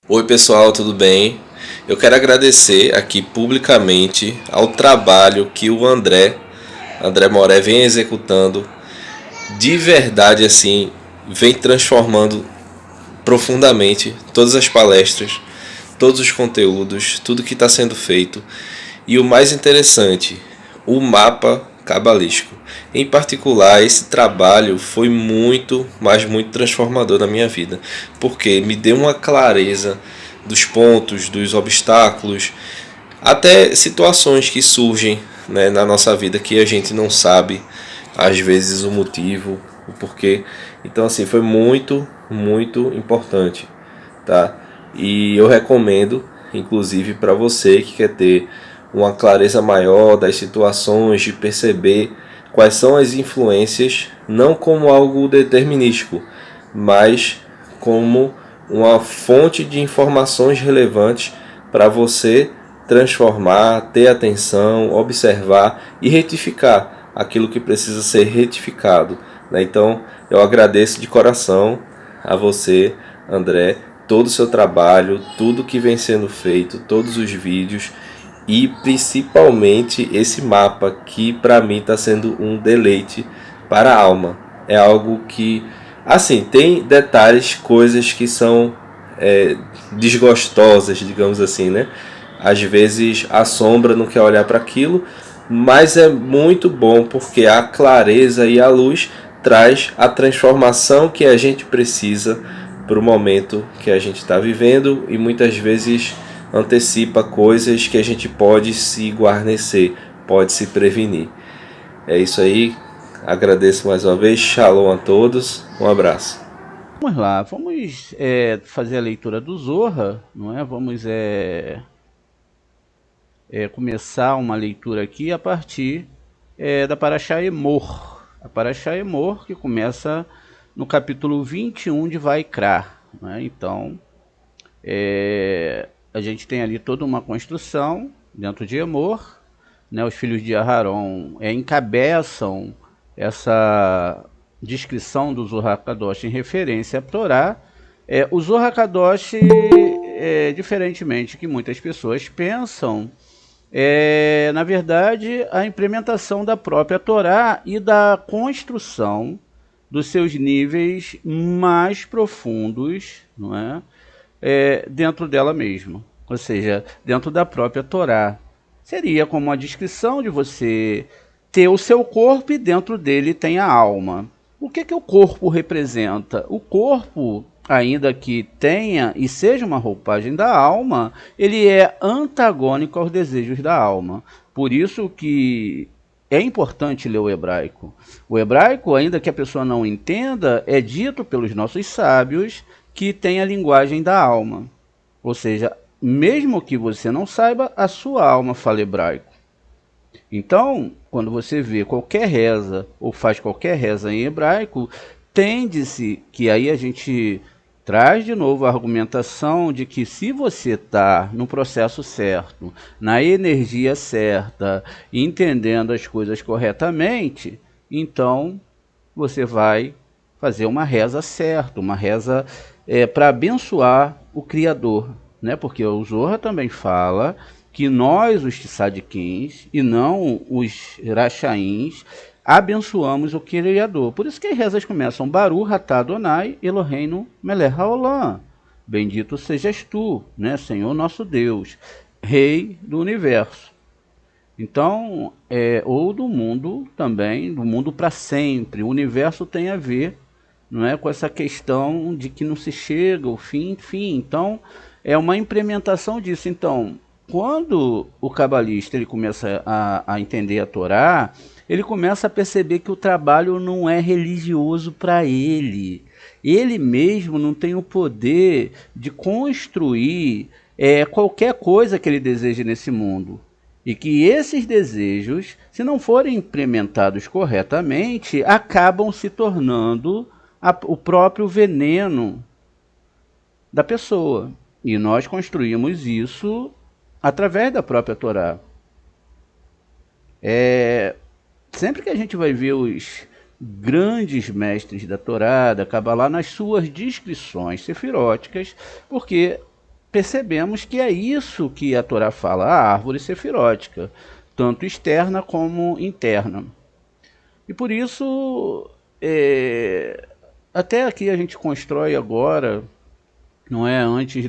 Oi pessoal, tudo bem? Eu quero agradecer aqui publicamente ao trabalho que o André Moré vem executando. De verdade assim, vem transformando profundamente todas as palestras, todos os conteúdos, tudo que está sendo feito. E o mais interessante, o mapa cabalístico. Em particular, esse trabalho foi muito, mas muito transformador na minha vida, porque me deu uma clareza dos pontos, dos obstáculos, até situações que surgem, né, na nossa vida que a gente não sabe, às vezes, o motivo, o porquê. Então, assim, foi muito, muito importante, tá? E eu recomendo, inclusive, para você que quer ter uma clareza maior das situações, de perceber quais são as influências, não como algo determinístico, mas como uma fonte de informações relevantes para você transformar, ter atenção, observar e retificar aquilo que precisa ser retificado, né? Então, eu agradeço de coração a você, André, todo o seu trabalho, tudo que vem sendo feito, todos os vídeos e principalmente esse mapa que para mim está sendo um deleite para a alma. É algo que, assim, tem detalhes, coisas que são desgostosas, digamos assim, né? Às vezes a sombra não quer olhar para aquilo, mas é muito bom porque a clareza e a luz traz a transformação que a gente precisa para o momento que a gente está vivendo e muitas vezes antecipa coisas que a gente pode se guarnecer, pode se prevenir. É isso aí, agradeço mais uma vez, shalom a todos, um abraço. Vamos lá, vamos fazer a leitura do Zohar, não é? Vamos começar uma leitura aqui a partir da Parashá Emor. A Parashá Emor que começa no capítulo 21 de Vaikra, não é? Então, a gente tem ali toda uma construção dentro de Emor, né? Os filhos de Aharon encabeçam essa descrição do Zohar Kadosh em referência a Torá. O Zohar Kadosh, diferentemente que muitas pessoas pensam, na verdade, a implementação da própria Torá e da construção dos seus níveis mais profundos, não é? Dentro dela mesma, ou seja, dentro da própria Torá. Seria como a descrição de você ter o seu corpo e dentro dele tem a alma. O que o corpo representa? O corpo, ainda que tenha e seja uma roupagem da alma, ele é antagônico aos desejos da alma. Por isso que é importante ler o hebraico. O hebraico, ainda que a pessoa não entenda, é dito pelos nossos sábios que tem a linguagem da alma. Ou seja, mesmo que você não saiba, a sua alma fala hebraico. Então, quando você vê qualquer reza ou faz qualquer reza em hebraico, tende-se que aí a gente traz de novo a argumentação de que se você está no processo certo, na energia certa, entendendo as coisas corretamente, então você vai fazer uma reza certa, uma reza para abençoar o Criador, né? Porque o Zohar também fala que nós, os tzadikins, e não os rachaíns, abençoamos o Criador. Por isso que as rezas começam Baruch atah Adonai Eloheinu melech haolam. Bendito sejas tu, né, Senhor nosso Deus, Rei do Universo. Então, ou do mundo também, do mundo para sempre. O universo tem a ver, não é, com essa questão de que não se chega ao fim, enfim. Então, é uma implementação disso. Então, quando o cabalista ele começa a entender a Torá, ele começa a perceber que o trabalho não é religioso para ele. Ele mesmo não tem o poder de construir qualquer coisa que ele deseje nesse mundo. E que esses desejos, se não forem implementados corretamente, acabam se tornando o próprio veneno da pessoa. E nós construímos isso através da própria Torá. Sempre que a gente vai ver os grandes mestres da Torá, da Kabbalah, nas suas descrições sefiróticas, porque percebemos que é isso que a Torá fala, a árvore sefirótica, tanto externa como interna. E por isso, até aqui a gente constrói agora, não é, antes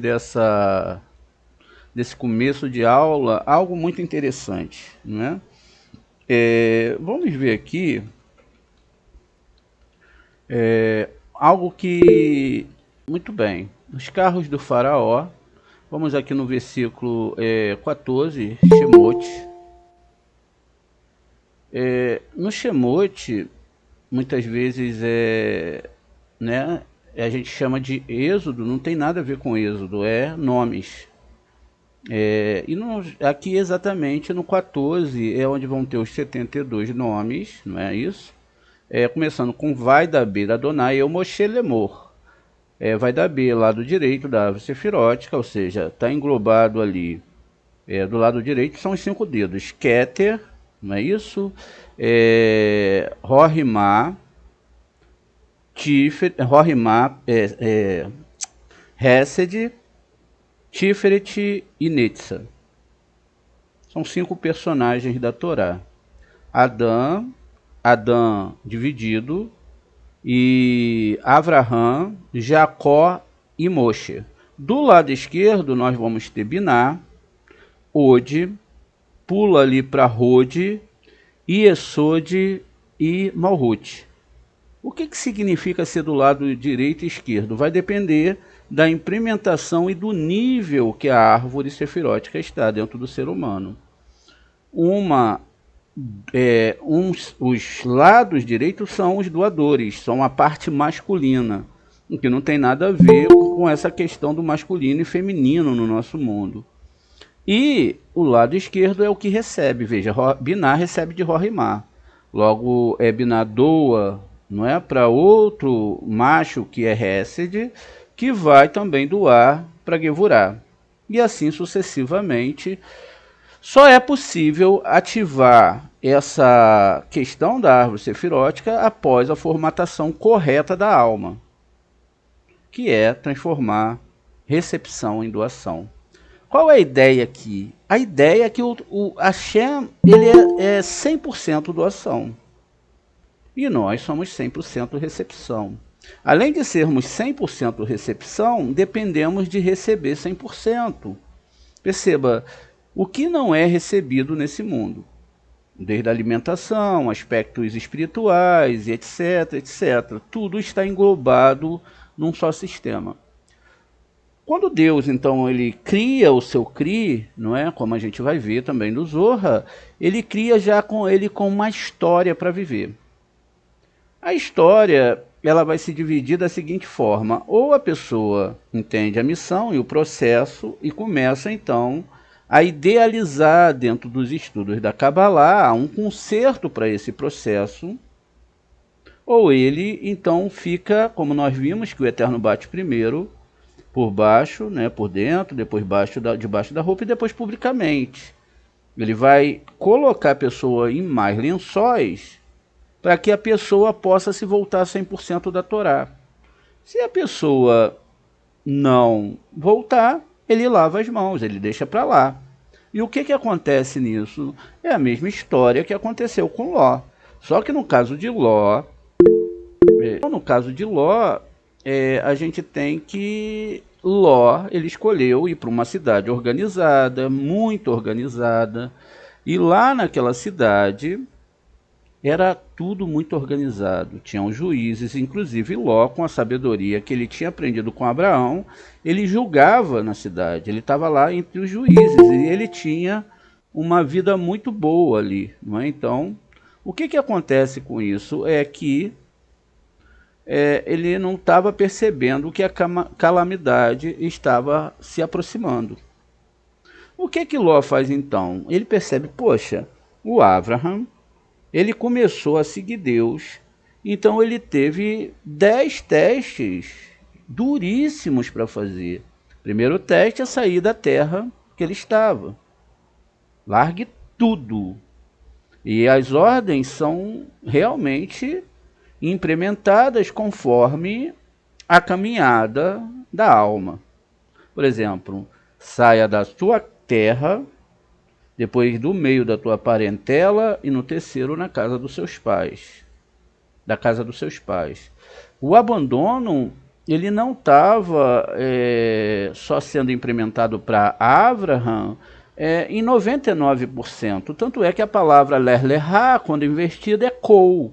desse começo de aula, algo muito interessante, não é? Vamos ver aqui algo que... Muito bem. Os carros do faraó. Vamos aqui no versículo 14, Shemot. No Shemot, muitas vezes né, a gente chama de Êxodo, não tem nada a ver com Êxodo, é nomes. E aqui exatamente no 14 é onde vão ter os 72 nomes, não é isso? Começando com Vai da B da Adonai, eu Moshe Lemor. Vai da B, lado direito da árvore sefirótica, ou seja, está englobado ali, do lado direito são os 5 dedos. Keter, não é isso? Rohimá, Rohimá, Hesed, Tiferet e Netza. São 5 personagens da Torá. Adão dividido, e Avraham, Jacó e Moshe. Do lado esquerdo nós vamos ter Biná, Ode, pula ali para Rode, Iesod e Malhut. O que significa ser do lado direito e esquerdo? Vai depender da implementação e do nível que a árvore sefirótica está dentro do ser humano. Os lados direitos são os doadores, são a parte masculina, o que não tem nada a ver com essa questão do masculino e feminino no nosso mundo. E o lado esquerdo é o que recebe, veja, Biná recebe de Rohimá. Logo, Biná doa, não é, para outro macho que é Hesed, que vai também doar para Gevurá. E assim sucessivamente. Só é possível ativar essa questão da árvore sefirótica após a formatação correta da alma, que é transformar recepção em doação. Qual é a ideia aqui? A ideia é que o Hashem ele é 100% doação. E nós somos 100% recepção. Além de sermos 100% recepção, dependemos de receber 100%. Perceba, o que não é recebido nesse mundo, desde a alimentação, aspectos espirituais, etc, etc. Tudo está englobado num só sistema. Quando Deus, então, ele cria o seu Cri, não é? Como a gente vai ver também no Zohar, ele cria já com uma história para viver. A história, ela vai se dividir da seguinte forma: ou a pessoa entende a missão e o processo e começa, então, a idealizar dentro dos estudos da Kabbalah um conserto para esse processo, ou ele, então, fica, como nós vimos, que o Eterno bate primeiro por baixo, né, por dentro, depois debaixo da roupa e depois publicamente. Ele vai colocar a pessoa em mais lençóis para que a pessoa possa se voltar 100% da Torá. Se a pessoa não voltar, ele lava as mãos, ele deixa para lá. E o que acontece nisso? É a mesma história que aconteceu com Ló. Só que no caso de Ló, a gente tem que Ló, ele escolheu ir para uma cidade organizada, muito organizada, E lá naquela cidade era tudo muito organizado. Tinham juízes, inclusive Ló, com a sabedoria que ele tinha aprendido com Abraão, ele julgava na cidade. Ele estava lá entre os juízes e ele tinha uma vida muito boa ali, não é? Então, o que acontece com isso é que ele não estava percebendo que a calamidade estava se aproximando. O que Ló faz então? Ele percebe, poxa, o Abraham, ele começou a seguir Deus, então ele teve 10 testes duríssimos para fazer. Primeiro teste é sair da terra que ele estava. Largue tudo. E as ordens são realmente implementadas conforme a caminhada da alma. Por exemplo, saia da sua terra, depois do meio da tua parentela e no terceiro na casa dos seus pais. Da casa dos seus pais. O abandono, ele não estava só sendo implementado para Abraham em 99%. Tanto é que a palavra ler-lerá, quando investida, é kol.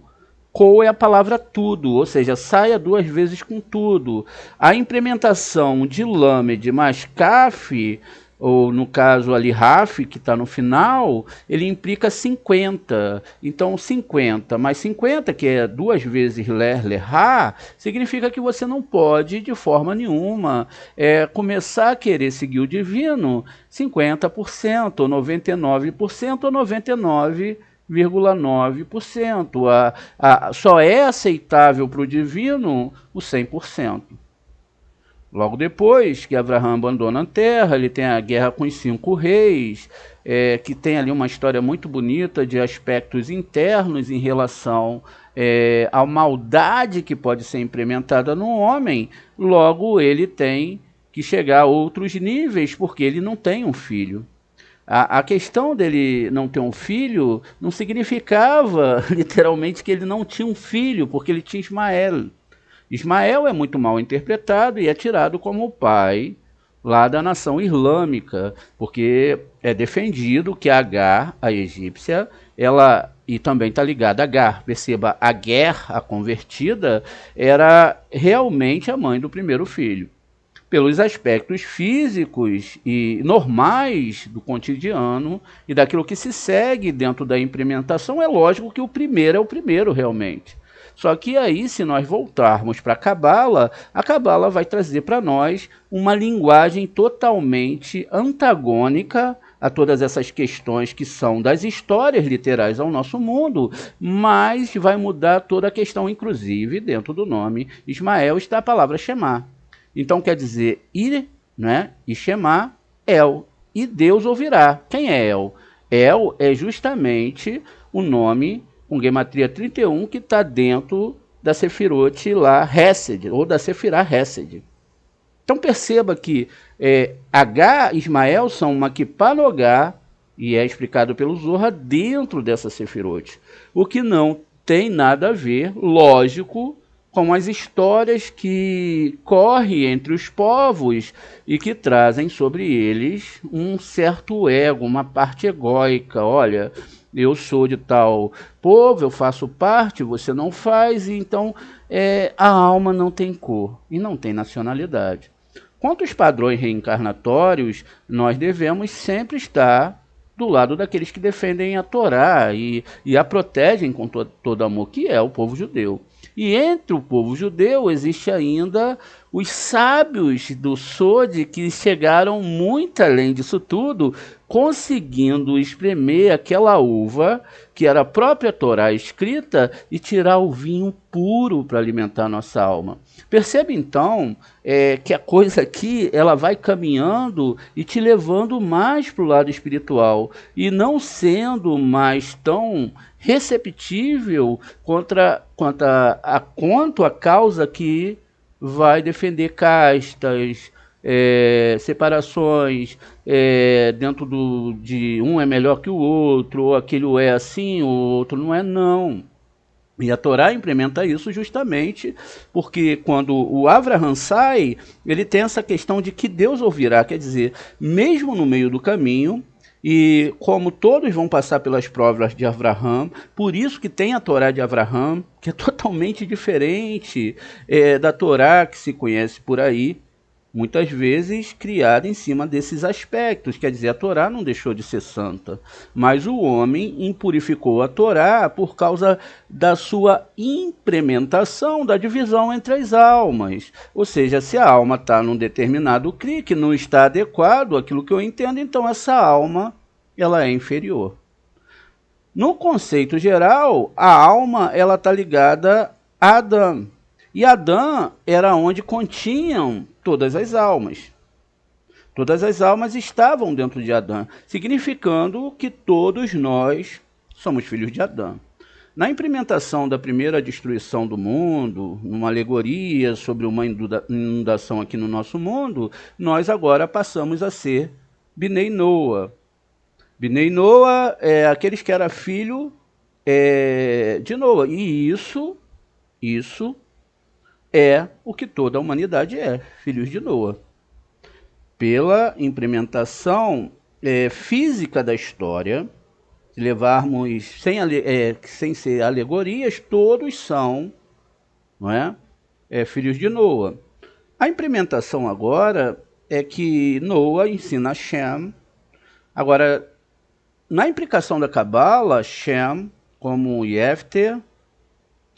Kol é a palavra tudo, ou seja, saia 2 vezes com tudo. A implementação de lamed mais kaf, ou no caso ali raf, que está no final, ele implica 50. Então 50 mais 50, que é 2 vezes ler-lerá, significa que você não pode de forma nenhuma começar a querer seguir o divino 50%, ou 99%, ou 99,9%. Só é aceitável para o divino o 100%. Logo depois que Abraão abandona a terra, ele tem a guerra com os 5 reis, que tem ali uma história muito bonita de aspectos internos em relação à maldade que pode ser implementada no homem. Logo ele tem que chegar a outros níveis, porque ele não tem um filho. A questão dele não ter um filho não significava literalmente que ele não tinha um filho, porque ele tinha Ismael. Ismael é muito mal interpretado e é tirado como o pai lá da nação islâmica, porque é defendido que Agar, a egípcia, ela, e também está ligada a Agar, perceba, Agar, a convertida, era realmente a mãe do primeiro filho. Pelos aspectos físicos e normais do cotidiano e daquilo que se segue dentro da implementação, é lógico que o primeiro é o primeiro realmente. Só que aí, se nós voltarmos para a Cabala vai trazer para nós uma linguagem totalmente antagônica a todas essas questões que são das histórias literais ao nosso mundo, mas vai mudar toda a questão, inclusive, dentro do nome Ismael está a palavra Shema. Então quer dizer ir, né? E Shema, El. E Deus ouvirá. Quem é El? El é justamente o nome com gematria 31 que está dentro da Sefirot lá, Hesed, ou da Sefirah Hesed. Então perceba que H e Ismael são uma Kipanogá, e é explicado pelo Zohar, dentro dessa Sefirot. O que não tem nada a ver, lógico, com as histórias que correm entre os povos e que trazem sobre eles um certo ego, uma parte egóica. Olha, eu sou de tal povo, eu faço parte, você não faz, e então a alma não tem cor e não tem nacionalidade. Quanto aos padrões reencarnatórios, nós devemos sempre estar do lado daqueles que defendem a Torá e a protegem com todo amor, que é o povo judeu. E entre o povo judeu existe ainda os sábios do Sode que chegaram muito além disso tudo, conseguindo espremer aquela uva que era a própria Torá escrita e tirar o vinho puro para alimentar a nossa alma. Percebe então que a coisa aqui ela vai caminhando e te levando mais para o lado espiritual e não sendo mais tão receptível quanto a causa que vai defender castas, separações, dentro de um é melhor que o outro, ou aquele é assim, o outro não é, não. E a Torá implementa isso justamente porque quando o Avraham sai, ele tem essa questão de que Deus ouvirá, quer dizer, mesmo no meio do caminho, E como todos vão passar pelas provas de Avraham, por isso que tem a Torá de Avraham, que é totalmente diferente da Torá que se conhece por aí, muitas vezes criada em cima desses aspectos. Quer dizer, a Torá não deixou de ser santa, mas o homem impurificou a Torá por causa da sua implementação, da divisão entre as almas. Ou seja, se a alma está num determinado CRI, que não está adequado àquilo que eu entendo, então essa alma ela é inferior. No conceito geral, a alma ela está ligada a Adão. E Adão era onde continham todas as almas. Todas as almas estavam dentro de Adão, significando que todos nós somos filhos de Adão. Na implementação da primeira destruição do mundo, numa alegoria sobre uma inundação aqui no nosso mundo, nós agora passamos a ser Bnei Noah. Bnei Noah é aqueles que eram filho de Noah. E isso é o que toda a humanidade é, filhos de Noah. Pela implementação física da história, se levarmos sem ser alegorias, todos são, não é, filhos de Noah. A implementação agora é que Noah ensina a Shem. Agora, na implicação da Cabala, Shem, como Jefter,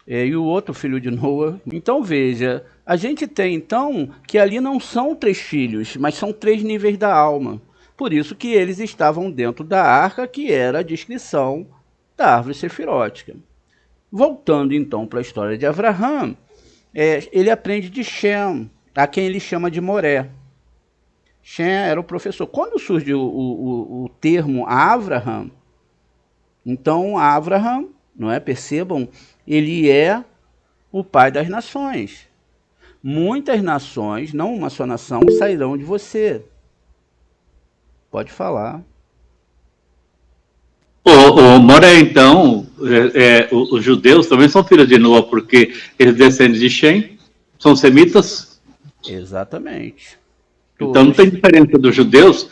e o outro filho de Noah. Então veja, a gente tem então que ali não são 3 filhos, mas são 3 níveis da alma. Por isso que eles estavam dentro da arca, que era a descrição da árvore sefirótica. Voltando então para a história de Avraham, ele aprende de Shem, a quem ele chama de Moré. Shem era o professor. Quando surge o termo Avraham, então Avraham, não é? Percebam, ele é o pai das nações. Muitas nações, não uma só nação, sairão de você. Pode falar. O Moré, então, os judeus também são filhos de Noa, porque eles descendem de Shem, são semitas. Exatamente. Então não tem diferença dos judeus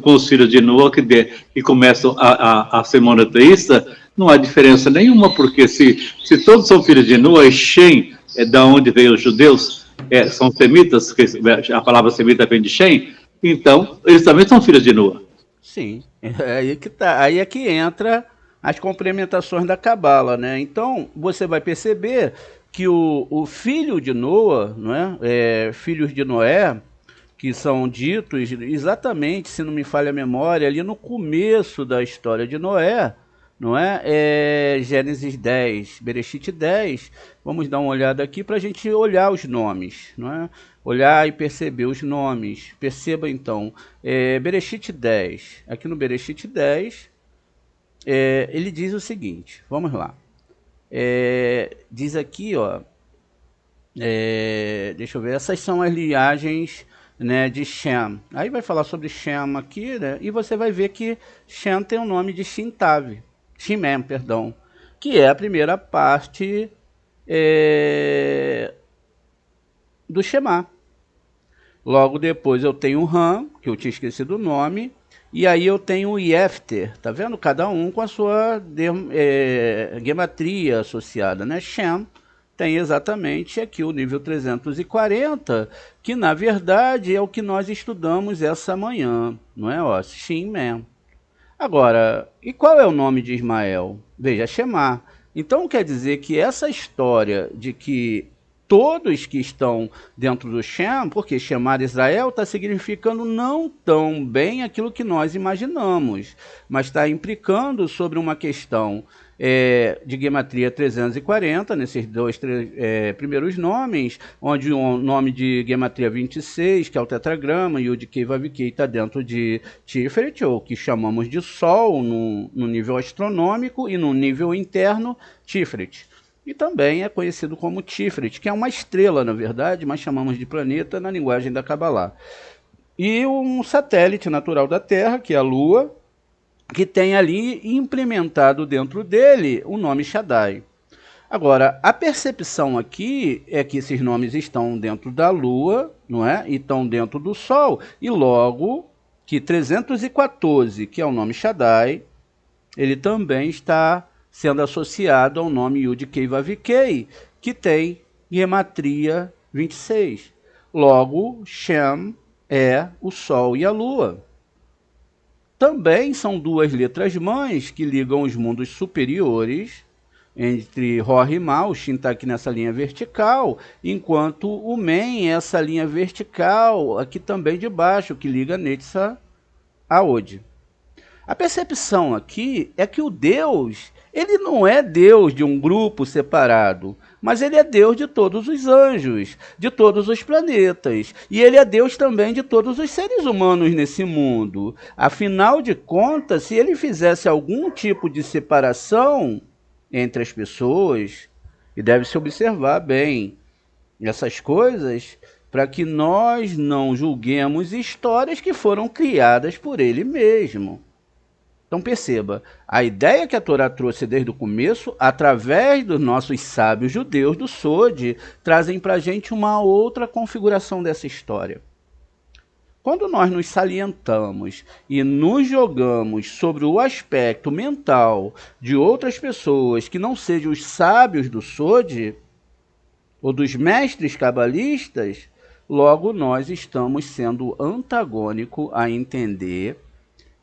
com os filhos de Noa que começam a ser monoteísta, não há diferença nenhuma, porque se todos são filhos de Noa, e Shem é da onde veio os judeus, são semitas, que a palavra semita vem de Shem, então eles também são filhos de Noa. Sim, aí que tá. Aí é que entra as complementações da Cabala, né? Então você vai perceber que o filho de Noa, não é? Filhos de Noé, que são ditos exatamente, se não me falha a memória, ali no começo da história de Noé, não é? Gênesis 10, Bereshit 10. Vamos dar uma olhada aqui para a gente olhar os nomes, não é? Olhar e perceber os nomes. Perceba então, Bereshit 10. Aqui no Bereshit 10, ele diz o seguinte, vamos lá. Diz aqui, ó, deixa eu ver, essas são as linhagens, né, de Shem. Aí vai falar sobre Shem aqui, né, e você vai ver que Shem tem o nome de Shintav, Shimem, perdão, que é a primeira parte do Shema. Logo depois eu tenho o Ram, que eu tinha esquecido o nome, e aí eu tenho o Jefter, tá vendo? Cada um com a sua gematria associada, né? Shem tem exatamente aqui o nível 340, que na verdade é o que nós estudamos essa manhã, não é? Ó, Shimem. Agora, e qual é o nome de Ismael? Veja, Shema. Então quer dizer que essa história de que todos que estão dentro do Shem, porque chamar Israel está significando não tão bem aquilo que nós imaginamos, mas está implicando sobre uma questão de gematria 340, nesses dois primeiros nomes, onde o nome de gematria 26, que é o tetragrama, e o de Kei está dentro de Tiferet, ou que chamamos de Sol no nível astronômico, e no nível interno, Tiferet. E também é conhecido como Tiferet, que é uma estrela, na verdade, mas chamamos de planeta na linguagem da Kabbalah. E um satélite natural da Terra, que é a Lua, que tem ali implementado dentro dele o nome Shaddai. Agora, a percepção aqui é que esses nomes estão dentro da Lua, não é? E estão dentro do Sol, e logo que 314, que é o nome Shaddai, ele também está sendo associado ao nome Yud-Kei-Vav-Kei, que tem gematria 26. Logo, Shem é o Sol e a Lua. Também são duas letras mães que ligam os mundos superiores, entre Ror e Ma. O Shin está aqui nessa linha vertical, enquanto o Men é essa linha vertical, aqui também de baixo, que liga Netzah a Od. A percepção aqui é que o Deus, ele não é Deus de um grupo separado, mas ele é Deus de todos os anjos, de todos os planetas. E ele é Deus também de todos os seres humanos nesse mundo. Afinal de contas, se ele fizesse algum tipo de separação entre as pessoas, e deve-se observar bem essas coisas, para que nós não julguemos histórias que foram criadas por ele mesmo. Então perceba, a ideia que a Torá trouxe desde o começo, através dos nossos sábios judeus do Sod, trazem para a gente uma outra configuração dessa história. Quando nós nos salientamos e nos jogamos sobre o aspecto mental de outras pessoas que não sejam os sábios do Sod, ou dos mestres cabalistas, logo nós estamos sendo antagônicos a entender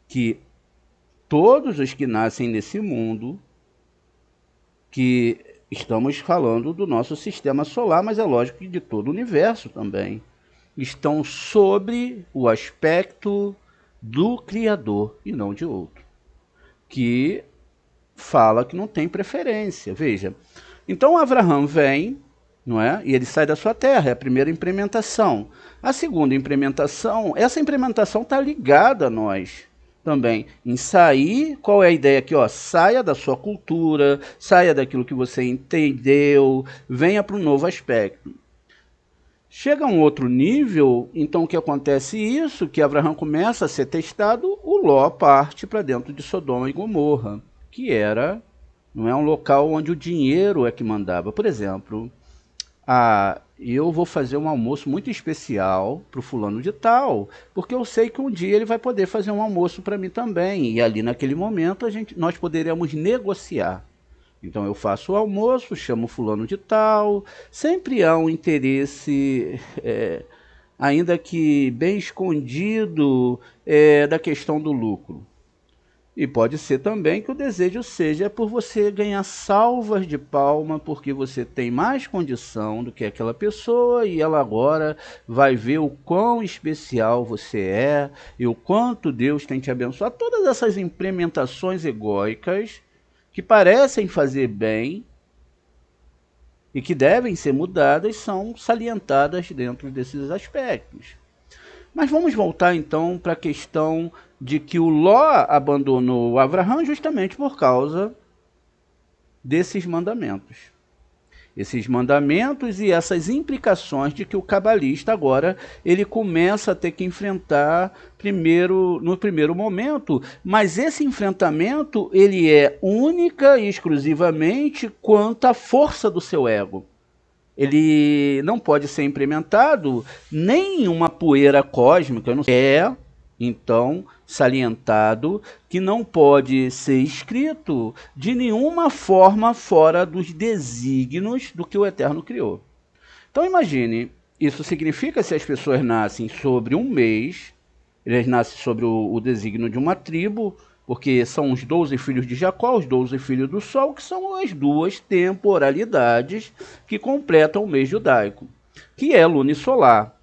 que todos os que nascem nesse mundo, que estamos falando do nosso sistema solar, mas é lógico que de todo o universo também, estão sobre o aspecto do Criador e não de outro, que fala que não tem preferência. Veja, então Abraham vem, não é? E ele sai da sua terra, é a primeira implementação. A segunda implementação, essa implementação está ligada a nós também, em sair. Qual é a ideia aqui? Ó, saia da sua cultura, saia daquilo que você entendeu, venha para um novo aspecto. Chega a um outro nível, então o que acontece isso, que Abraham começa a ser testado, o Ló parte para dentro de Sodoma e Gomorra, que era, não é, um local onde o dinheiro é que mandava. Por exemplo, eu vou fazer um almoço muito especial para o fulano de tal, porque eu sei que um dia ele vai poder fazer um almoço para mim também, e ali naquele momento nós poderíamos negociar. Então eu faço o almoço, chamo fulano de tal, sempre há um interesse, ainda que bem escondido, da questão do lucro. E pode ser também que o desejo seja por você ganhar salvas de palma, porque você tem mais condição do que aquela pessoa e ela agora vai ver o quão especial você é e o quanto Deus tem te abençoado. Todas essas implementações egóicas que parecem fazer bem e que devem ser mudadas são salientadas dentro desses aspectos. Mas vamos voltar então para a questão de que o Ló abandonou o Abraham justamente por causa desses mandamentos. Esses mandamentos e essas implicações de que o cabalista agora ele começa a ter que enfrentar no primeiro momento, mas esse enfrentamento ele é única e exclusivamente quanto à força do seu ego. Ele não pode ser implementado nem em uma poeira cósmica, então salientado que não pode ser escrito de nenhuma forma fora dos desígnios do que o Eterno criou. Então imagine, isso significa se as pessoas nascem sobre um mês, eles nascem sobre o desígnio de uma tribo, porque são os 12 filhos de Jacó, os 12 filhos do Sol, que são as duas temporalidades que completam o mês judaico, que é lunisolar,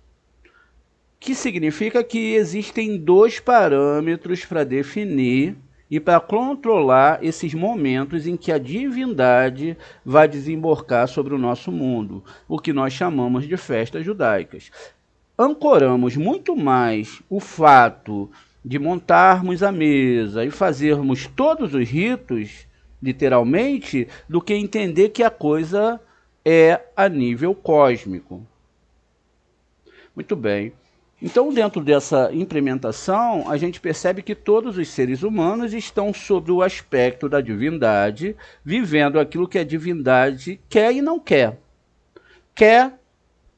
que significa que existem dois parâmetros para definir e para controlar esses momentos em que a divindade vai desembarcar sobre o nosso mundo, o que nós chamamos de festas judaicas. Ancoramos muito mais o fato de montarmos a mesa e fazermos todos os ritos, literalmente, do que entender que a coisa é a nível cósmico. Muito bem. Então, dentro dessa implementação, a gente percebe que todos os seres humanos estão sobre o aspecto da divindade, vivendo aquilo que a divindade quer e não quer. Quer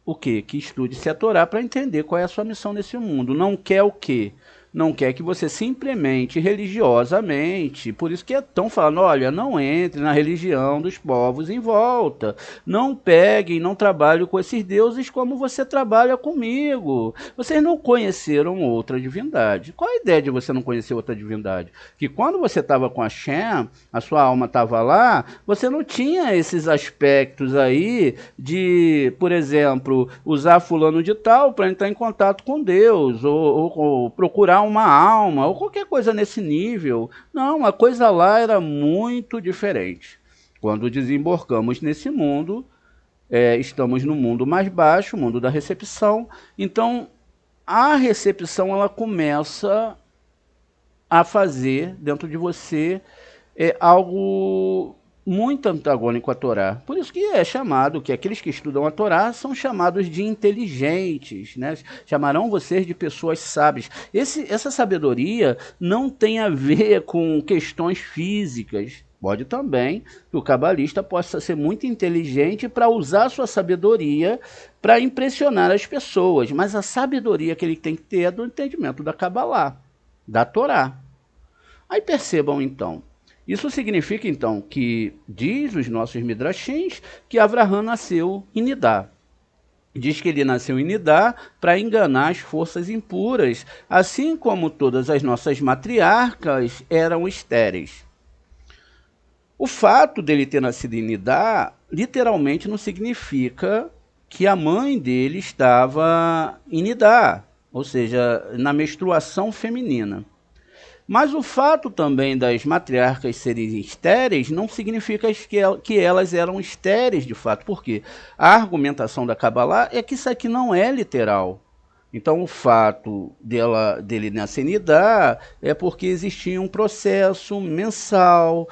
o quê? Que estude-se a Torá para entender qual é a sua missão nesse mundo. Não quer o quê? não quer que você se implemente religiosamente. Por isso que estão falando, olha, não entre na religião dos povos em volta. Não peguem, não trabalhem com esses deuses como você trabalha comigo. Vocês não conheceram outra divindade. Qual a ideia de você não conhecer outra divindade? Que quando você estava com a Shem, a sua alma estava lá, você não tinha esses aspectos aí de, por exemplo, usar fulano de tal para entrar em contato com Deus, ou procurar uma alma, ou qualquer coisa nesse nível. Não, a coisa lá era muito diferente. Quando desembarcamos nesse mundo, estamos no mundo mais baixo, o mundo da recepção. Então, a recepção ela começa a fazer dentro de você algo muito antagônico à Torá. Por isso que é chamado, que aqueles que estudam a Torá são chamados de inteligentes, né? Chamarão vocês de pessoas sábias. Essa sabedoria não tem a ver com questões físicas. Pode também que o cabalista possa ser muito inteligente para usar sua sabedoria para impressionar as pessoas, mas a sabedoria que ele tem que ter é do entendimento da Cabalá, da Torá. Aí percebam então, isso significa então que, diz os nossos midrashins, que Avraham nasceu em Nidá. Diz que ele nasceu em Nidá para enganar as forças impuras, assim como todas as nossas matriarcas eram estéreis. O fato dele ter nascido em Nidá, literalmente não significa que a mãe dele estava em Nidá, ou seja, na menstruação feminina. Mas o fato também das matriarcas serem estéreis não significa que elas eram estéreis de fato, porque a argumentação da Kabbalah é que isso aqui não é literal. Então o fato dele nascer em Nidá é porque existia um processo mensal,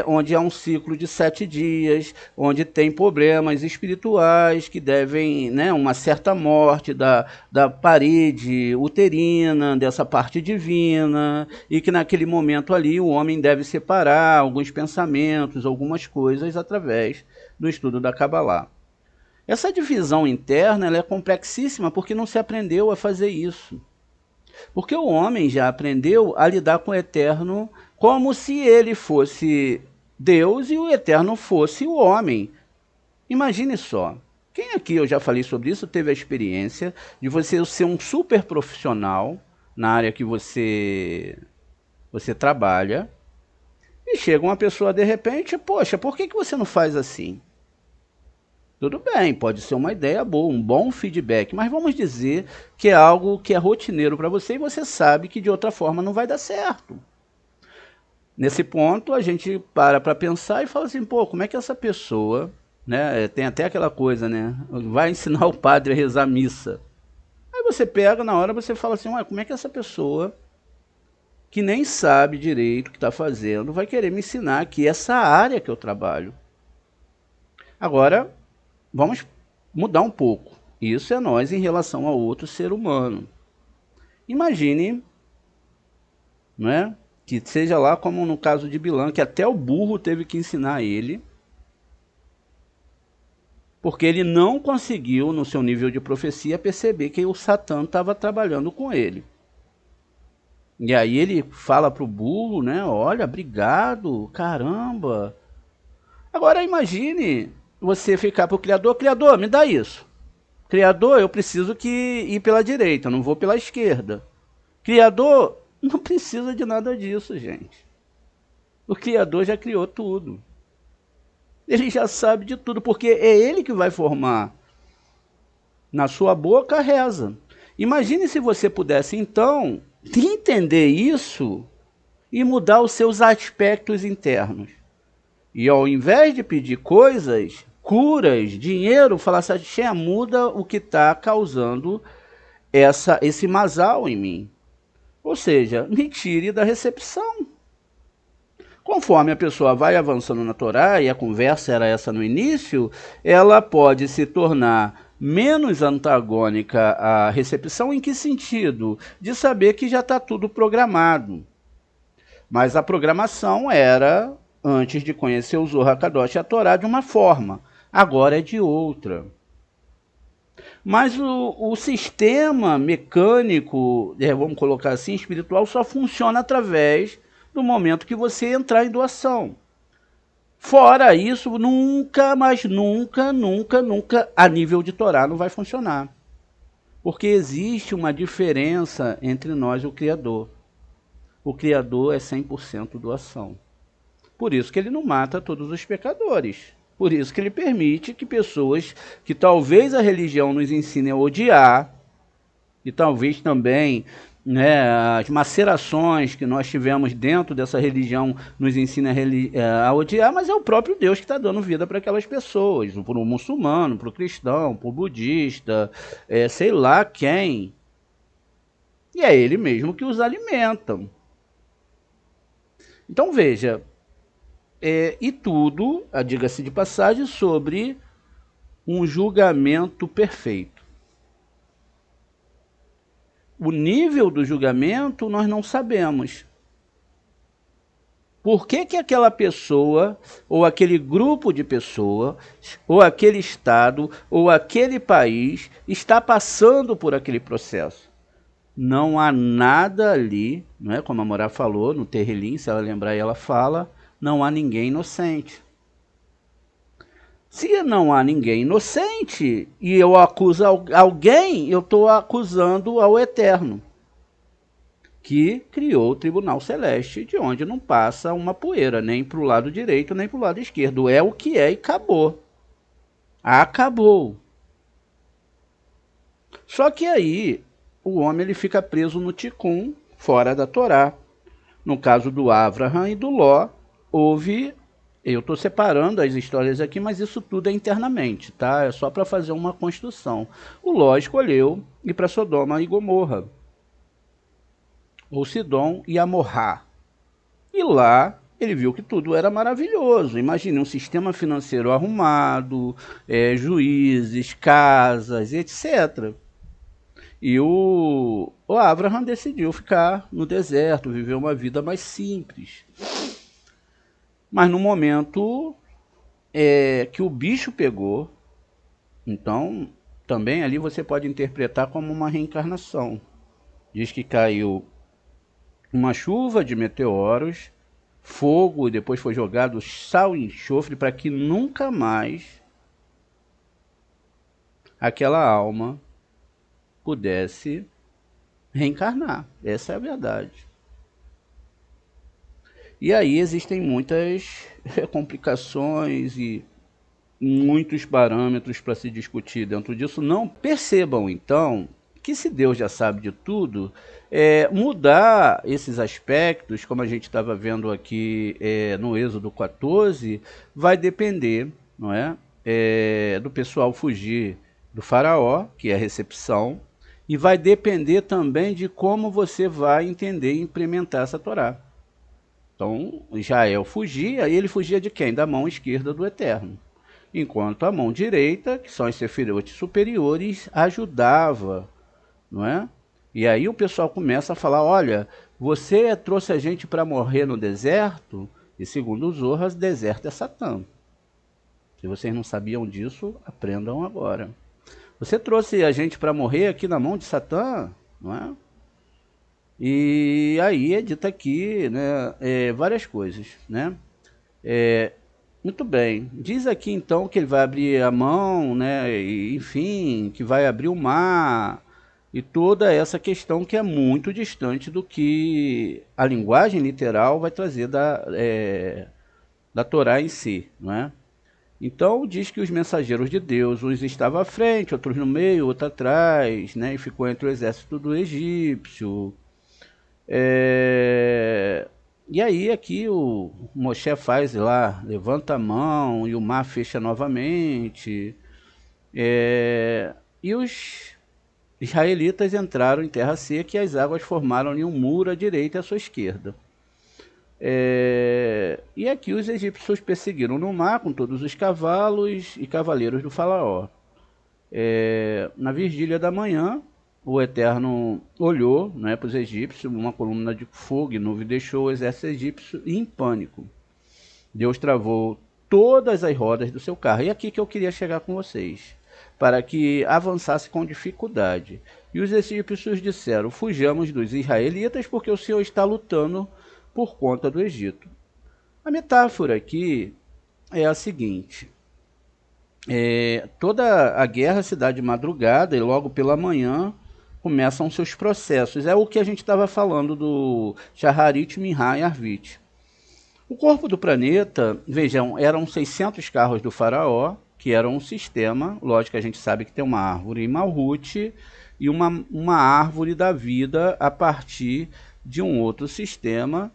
onde há um ciclo de 7 dias, onde tem problemas espirituais que devem, né, uma certa morte da parede uterina, dessa parte divina, e que naquele momento ali o homem deve separar alguns pensamentos, algumas coisas através do estudo da Kabbalah. Essa divisão interna ela é complexíssima porque não se aprendeu a fazer isso. Porque o homem já aprendeu a lidar com o eterno como se ele fosse Deus e o eterno fosse o homem. Imagine só. Quem aqui, eu já falei sobre isso, teve a experiência de você ser um super profissional na área que você trabalha e chega uma pessoa de repente, poxa, por que você não faz assim? Tudo bem, pode ser uma ideia boa, um bom feedback, mas vamos dizer que é algo que é rotineiro para você e você sabe que de outra forma não vai dar certo. Nesse ponto, a gente para pensar e fala assim, pô, como é que essa pessoa, né, tem até aquela coisa, né, vai ensinar o padre a rezar missa. Aí você pega, na hora você fala assim, ué, como é que essa pessoa, que nem sabe direito o que está fazendo, vai querer me ensinar aqui essa área que eu trabalho? Agora, vamos mudar um pouco. Isso é nós em relação a outro ser humano. Imagine, não é? Que seja lá como no caso de Bilam, que até o burro teve que ensinar ele, porque ele não conseguiu, no seu nível de profecia, perceber que o Satã estava trabalhando com ele. E aí ele fala para o burro, né? Olha, obrigado, caramba. Agora imagine você ficar para o Criador, Criador, me dá isso. Criador, eu preciso ir pela direita, não vou pela esquerda. Criador, não precisa de nada disso, gente. O Criador já criou tudo. Ele já sabe de tudo, porque é ele que vai formar. Na sua boca, reza. Imagine se você pudesse, então, entender isso e mudar os seus aspectos internos. E ao invés de pedir coisas, curas, dinheiro, falar assim, muda o que está causando esse masal em mim. Ou seja, me tire da recepção. Conforme a pessoa vai avançando na Torá, e a conversa era essa no início, ela pode se tornar menos antagônica à recepção. Em que sentido? De saber que já está tudo programado. Mas a programação era, antes de conhecer o Zohar Kadosh e a Torá, de uma forma. Agora é de outra. Mas o sistema mecânico, vamos colocar assim, espiritual, só funciona através do momento que você entrar em doação. Fora isso, nunca, mas nunca, nunca, nunca, a nível de Torá não vai funcionar. Porque existe uma diferença entre nós e o Criador. O Criador é 100% doação. Por isso que ele não mata todos os pecadores. Por isso que ele permite que pessoas que talvez a religião nos ensine a odiar, e talvez também, né, as macerações que nós tivemos dentro dessa religião nos ensinem a odiar, mas é o próprio Deus que está dando vida para aquelas pessoas, para o muçulmano, para o cristão, para o budista, sei lá quem. E é ele mesmo que os alimenta. Então veja, e tudo, diga-se de passagem, sobre um julgamento perfeito. O nível do julgamento nós não sabemos. Por que que aquela pessoa, ou aquele grupo de pessoas, ou aquele estado, ou aquele país está passando por aquele processo? Não há nada ali, não é? Como a Morá falou no Terrilim, se ela lembrar aí ela fala, não há ninguém inocente. Se não há ninguém inocente e eu acuso alguém, eu estou acusando ao Eterno, que criou o Tribunal Celeste, de onde não passa uma poeira, nem para o lado direito, nem para o lado esquerdo. É o que é e acabou. Acabou. Só que aí o homem ele fica preso no Tikkun, fora da Torá. No caso do Avraham e do Ló, houve... Eu estou separando as histórias aqui, mas isso tudo é internamente, tá? É só para fazer uma construção. O Ló escolheu ir para Sodoma e Gomorra, ou Sidom e Amorrá. E lá ele viu que tudo era maravilhoso. Imagine um sistema financeiro arrumado, juízes, casas, etc. E o Abraham decidiu ficar no deserto, viver uma vida mais simples. Mas no momento que o bicho pegou, então também ali você pode interpretar como uma reencarnação. Diz que caiu uma chuva de meteoros, fogo, e depois foi jogado sal e enxofre para que nunca mais aquela alma pudesse reencarnar. Essa é a verdade. E aí existem muitas complicações e muitos parâmetros para se discutir dentro disso. Não percebam, então, que se Deus já sabe de tudo, mudar esses aspectos, como a gente estava vendo aqui no Êxodo 14, vai depender, não é? Do pessoal fugir do faraó, que é a recepção, e vai depender também de como você vai entender e implementar essa Torá. Então, Israel fugia, e ele fugia de quem? Da mão esquerda do Eterno. Enquanto a mão direita, que são os sefirotes superiores, ajudava, não é? E aí o pessoal começa a falar, olha, você trouxe a gente para morrer no deserto, e segundo os Zohar, deserto é Satã. Se vocês não sabiam disso, aprendam agora. Você trouxe a gente para morrer aqui na mão de Satã, não é? E aí é dito aqui, né, várias coisas, né? Muito bem. Diz aqui então que ele vai abrir a mão, né? E, enfim, que vai abrir o mar e toda essa questão que é muito distante do que a linguagem literal vai trazer da Torá em si, não é? Então diz que os mensageiros de Deus, uns estavam à frente, outros no meio, outros atrás, né? E ficou entre o exército do egípcio. E aí aqui o Moshe faz lá, levanta a mão e o mar fecha novamente. E os israelitas entraram em terra seca e as águas formaram-lhe um muro à direita e à sua esquerda. E aqui os egípcios perseguiram no mar com todos os cavalos e cavaleiros do faraó. Na vigília da manhã, o Eterno olhou, né, para os egípcios, uma coluna de fogo e nuvem deixou o exército egípcio em pânico. Deus travou todas as rodas do seu carro. E aqui que eu queria chegar com vocês. para que avançasse com dificuldade. E os egípcios disseram: fujamos dos israelitas, porque o Senhor está lutando por conta do Egito. A metáfora aqui é a seguinte: toda a guerra se dá de madrugada e logo pela manhã começam seus processos. É o que a gente estava falando do Shaharit, Minha e Arvit. O corpo do planeta, vejam, eram 600 carros do faraó, que eram um sistema. Lógico que a gente sabe que tem uma árvore em Malhut e uma árvore da vida a partir de um outro sistema.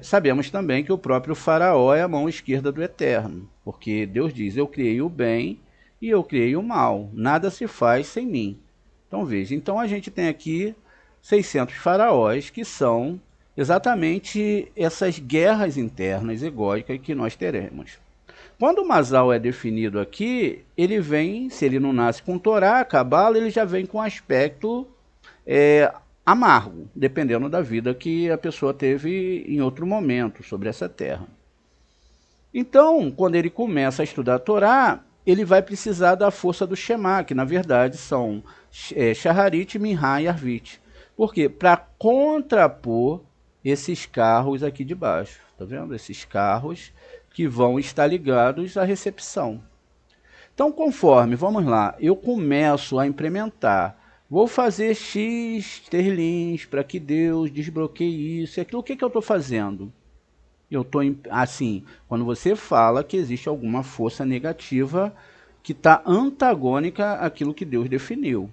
Sabemos também que o próprio faraó é a mão esquerda do Eterno, porque Deus diz: eu criei o bem e eu criei o mal, nada se faz sem mim. Então veja, então a gente tem aqui 600 faraós, que são exatamente essas guerras internas egóicas que nós teremos. Quando o Mazal é definido aqui, ele vem, se ele não nasce com Torá, Cabala, ele já vem com aspecto amargo, dependendo da vida que a pessoa teve em outro momento sobre essa terra. Então, quando ele começa a estudar a Torá, ele vai precisar da força do Shema, que na verdade são Shaharit, Minha e Arvit. Por quê? Para contrapor esses carros aqui de baixo. Tá vendo? Esses carros que vão estar ligados à recepção. Então, conforme, vamos lá, eu começo a implementar, vou fazer X terlins para que Deus desbloqueie isso e aquilo. O que eu estou fazendo? Eu estou, assim, quando você fala que existe alguma força negativa que está antagônica àquilo que Deus definiu.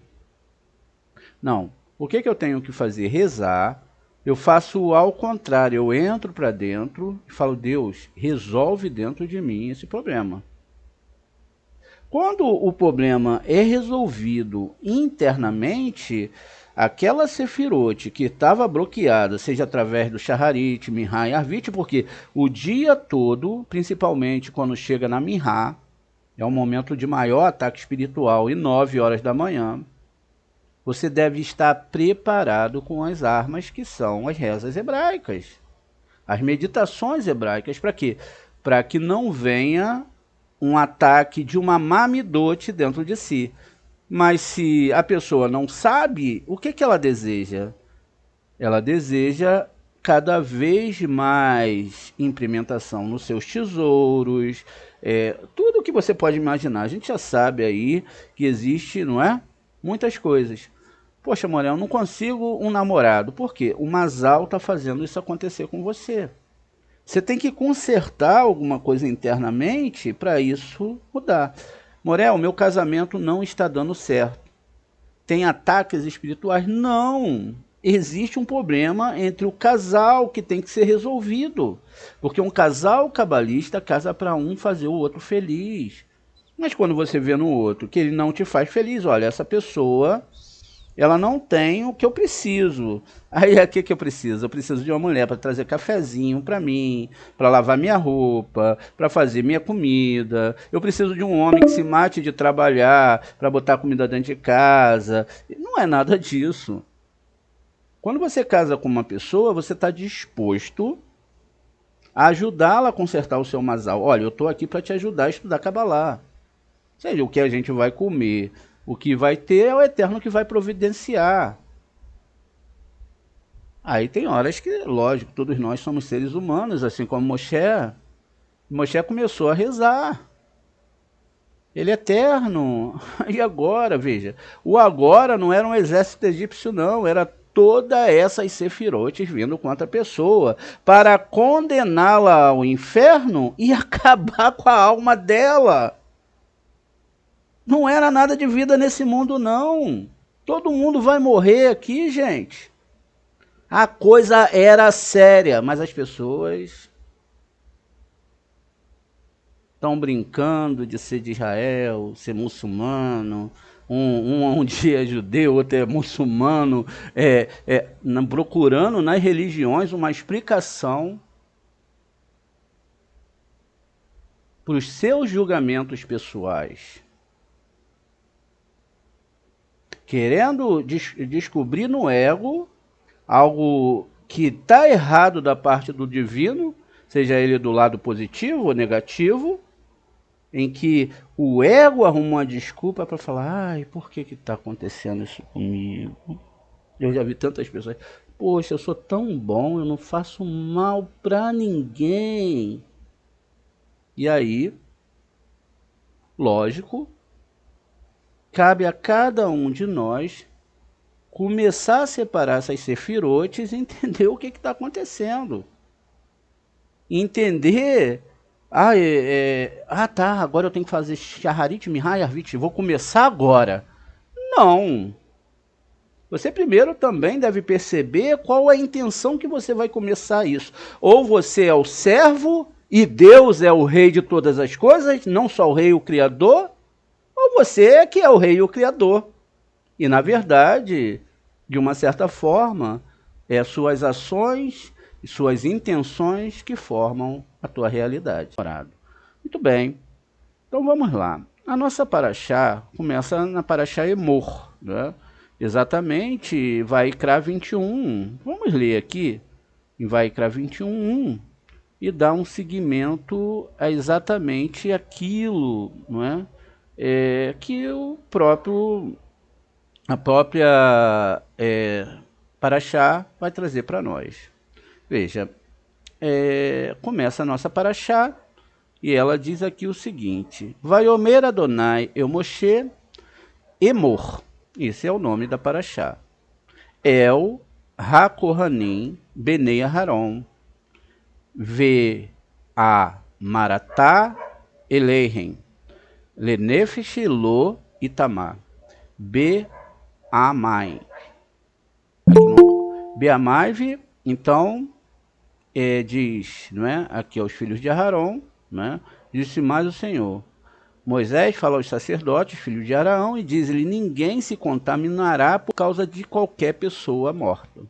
Não. O que eu tenho que fazer? Rezar. Eu faço ao contrário, eu entro para dentro e falo: Deus, resolve dentro de mim esse problema. Quando o problema é resolvido internamente, aquela Sefirote que estava bloqueada, seja através do Shaharit, Minha e Arvit, porque o dia todo, principalmente quando chega na Minha, é um momento de maior ataque espiritual, e 9 horas da manhã, você deve estar preparado com as armas que são as rezas hebraicas, as meditações hebraicas. Para quê? Para que não venha um ataque de uma mamidote dentro de si. Mas se a pessoa não sabe, o que ela deseja? Ela deseja cada vez mais implementação nos seus tesouros, tudo que você pode imaginar. A gente já sabe aí que existe, não é? Muitas coisas. Poxa, Morel, eu não consigo um namorado. Por quê? O Mazal está fazendo isso acontecer com você. Você tem que consertar alguma coisa internamente para isso mudar. Morel, meu casamento não está dando certo. Tem ataques espirituais? Não. Existe um problema entre o casal que tem que ser resolvido. Porque um casal cabalista casa para um fazer o outro feliz. Mas quando você vê no outro que ele não te faz feliz, olha, essa pessoa, ela não tem o que eu preciso. Aí, o que eu preciso? Eu preciso de uma mulher para trazer cafezinho para mim, para lavar minha roupa, para fazer minha comida. Eu preciso de um homem que se mate de trabalhar para botar comida dentro de casa. Não é nada disso. Quando você casa com uma pessoa, você está disposto a ajudá-la a consertar o seu Mazal. Olha, eu estou aqui para te ajudar a estudar Kabbalah. Ou seja, o que a gente vai comer, o que vai ter é o Eterno que vai providenciar. Aí tem horas que, lógico, todos nós somos seres humanos, assim como Moshe. Moshe começou a rezar. Ele é eterno. E agora, veja, o agora não era um exército egípcio, não, era todas essas sefirotes vindo contra a pessoa para condená-la ao inferno e acabar com a alma dela. Não era nada de vida nesse mundo, não. Todo mundo vai morrer aqui, gente. A coisa era séria, mas as pessoas estão brincando de ser de Israel, ser muçulmano. Um dia é judeu, outro é muçulmano, procurando nas religiões uma explicação para os seus julgamentos pessoais. Querendo descobrir no ego algo que está errado da parte do divino, seja ele do lado positivo ou negativo, em que O ego arruma uma desculpa para falar, ai, por que está acontecendo isso comigo? Eu já vi tantas pessoas, poxa, eu sou tão bom, eu não faço mal para ninguém. E aí, lógico, cabe a cada um de nós começar a separar essas sefirotes e entender o que está acontecendo. Entender, tá, agora eu tenho que fazer Shaharit Mihayarvit, vou começar agora. Não. Você primeiro também deve perceber qual é a intenção que você vai começar isso. Ou você é o servo e Deus é o rei de todas as coisas, não só o rei e o criador, ou você é que é o rei e o criador. E na verdade, de uma certa forma, é suas ações e suas intenções que formam a tua realidade. Muito bem, então vamos lá. A nossa paraxá começa na paraxá Emor, né? Exatamente, Vaikra 21. Vamos ler aqui em Vaikra 21 e dar um seguimento a exatamente aquilo, não é? Que a própria paraxá vai trazer para nós. Veja, começa a nossa paraxá e ela diz aqui o seguinte: Vaiomer Adonai El Moshe Emor. Esse é o nome da paraxá. El HaKohanim Benei Aharon Ve A Maratá Eleihem Lenefesh Lo Itamar Be Amai. Be Amai, então, diz, não é? Aqui aos filhos de Aharon, né? Disse mais o Senhor. Moisés fala aos sacerdotes, filhos de Araão, e diz-lhe: ninguém se contaminará por causa de qualquer pessoa morta.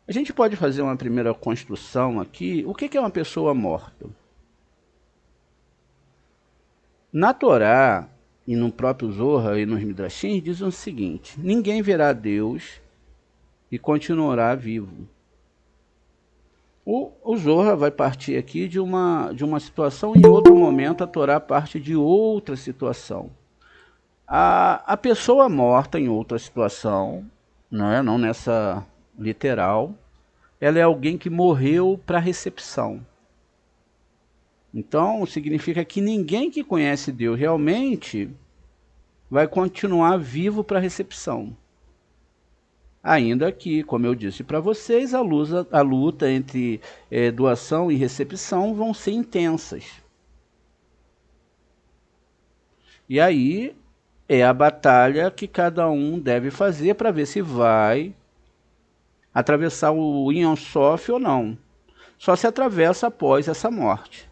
A gente pode fazer uma primeira construção aqui. O que é uma pessoa morta? Na Torá, e no próprio Zohar e nos Midrashim, diz o seguinte: ninguém verá Deus e continuará vivo. O Zohar vai partir aqui de uma situação, em outro momento a Torá parte de outra situação. A pessoa morta em outra situação, não nessa literal, ela é alguém que morreu para recepção. Então, significa que ninguém que conhece Deus realmente vai continuar vivo para recepção. Ainda que, como eu disse para vocês, a luta entre doação e recepção vão ser intensas. E aí é a batalha que cada um deve fazer para ver se vai atravessar o Ein Sof ou não. Só se atravessa após essa morte.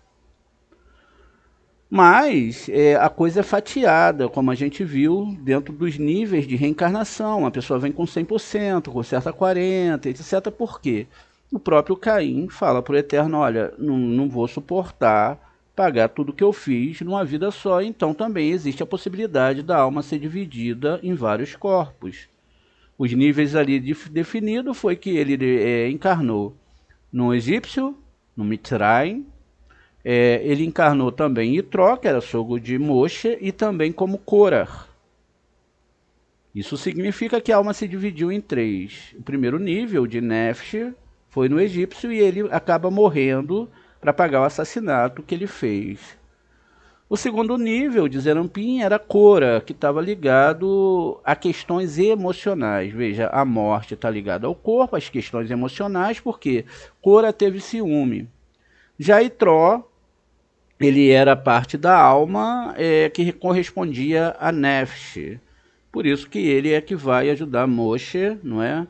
Mas a coisa é fatiada, como a gente viu, dentro dos níveis de reencarnação. A pessoa vem com 100%, conserta 40%, etc. Por quê? O próprio Caim fala para o Eterno: olha, não vou suportar pagar tudo que eu fiz numa vida só. Então também existe a possibilidade da alma ser dividida em vários corpos. Os níveis ali definidos foi que ele encarnou no egípcio, no Mitzrayim. Ele encarnou também em Itró, que era sogro de Moshe, e também como Korah. Isso significa que a alma se dividiu em três. O primeiro nível, de Nefesh, foi no egípcio e ele acaba morrendo para pagar o assassinato que ele fez. O segundo nível, de Zerampim, era Korah, que estava ligado a questões emocionais. Veja, a morte está ligada ao corpo, às questões emocionais, porque Korah teve ciúme. Já Itró, ele era parte da alma que correspondia a Nefesh. Por isso que ele é que vai ajudar Moshe, não é?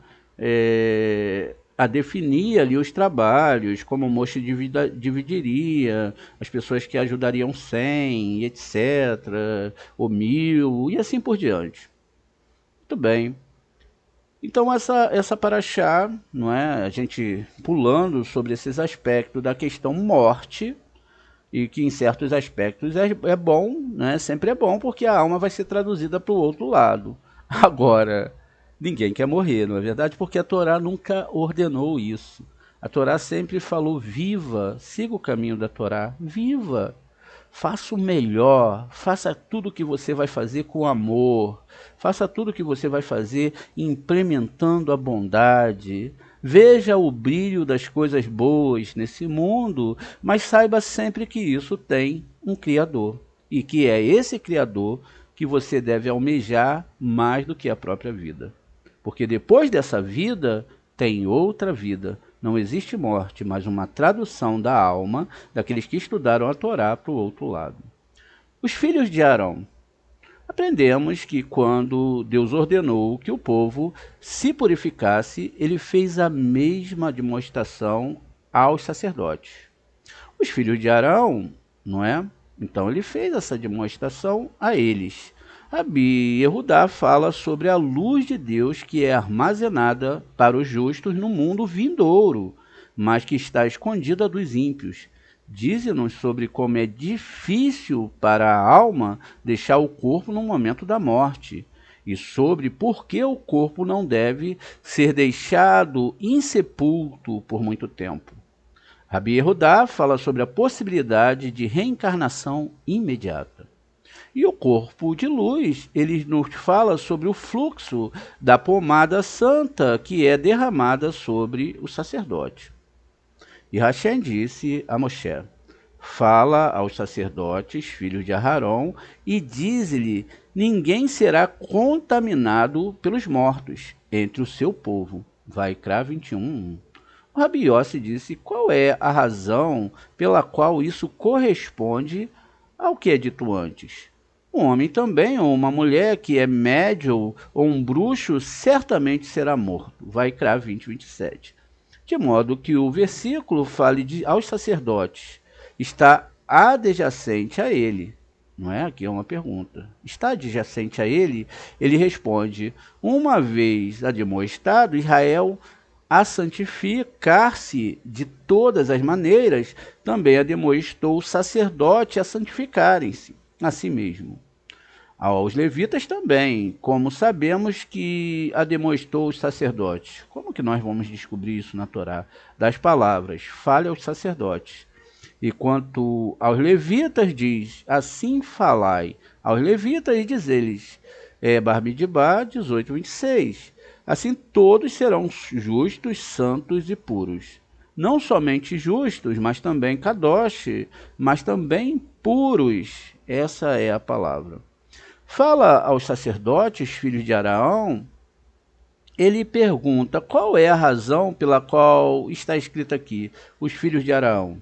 A definir ali os trabalhos, como Moshe dividiria, as pessoas que ajudariam 100, etc., ou 1000, e assim por diante. Muito bem. Então essa paraxá, não é? A gente pulando sobre esses aspectos da questão morte, e que em certos aspectos é bom, né? Sempre é bom, porque a alma vai ser traduzida para o outro lado. Agora, ninguém quer morrer, não é verdade? Porque a Torá nunca ordenou isso. A Torá sempre falou: viva, siga o caminho da Torá, viva. faça o melhor, faça tudo o que você vai fazer com amor, faça tudo o que você vai fazer implementando a bondade. Veja o brilho das coisas boas nesse mundo, mas saiba sempre que isso tem um Criador, e que é esse Criador que você deve almejar mais do que a própria vida. Porque depois dessa vida, tem outra vida. Não existe morte, mas uma tradução da alma daqueles que estudaram a Torá para o outro lado. Os filhos de Arão. Aprendemos que quando Deus ordenou que o povo se purificasse, ele fez a mesma demonstração aos sacerdotes. Os filhos de Arão, não é? Então ele fez essa demonstração a eles. Rabi Yehudá fala sobre a luz de Deus que é armazenada para os justos no mundo vindouro, mas que está escondida dos ímpios. Diz-nos sobre como é difícil para a alma deixar o corpo no momento da morte, e sobre por que o corpo não deve ser deixado insepulto por muito tempo. Rabi Yehudá fala sobre a possibilidade de reencarnação imediata. E o corpo de luz, ele nos fala sobre o fluxo da pomada santa que é derramada sobre o sacerdote. E Hashem disse a Moshe: fala aos sacerdotes, filhos de Aharon, e diz-lhe: ninguém será contaminado pelos mortos entre o seu povo. Vaikra 21:1. O Rabi Yossi disse: qual é a razão pela qual isso corresponde ao que é dito antes? Um homem também, ou uma mulher que é médium ou um bruxo, certamente será morto. Vaikra 20:27. De modo que o versículo fale aos sacerdotes, está adjacente a ele. Não é? Aqui é uma pergunta. Está adjacente a ele? Ele responde: uma vez admoestado, Israel a santificar-se de todas as maneiras, também admoestou o sacerdote a santificarem-se a si mesmo. Aos levitas também, como sabemos que admoestou os sacerdotes. Como que nós vamos descobrir isso na Torá? Das palavras, fale aos sacerdotes. E quanto aos levitas diz, assim falai aos levitas e diz-lhes, Bamidbar 18:26. Assim todos serão justos, santos e puros. Não somente justos, mas também kadosh, mas também puros. Essa é a palavra. Fala aos sacerdotes, filhos de Arão, ele pergunta qual é a razão pela qual está escrito aqui, os filhos de Arão.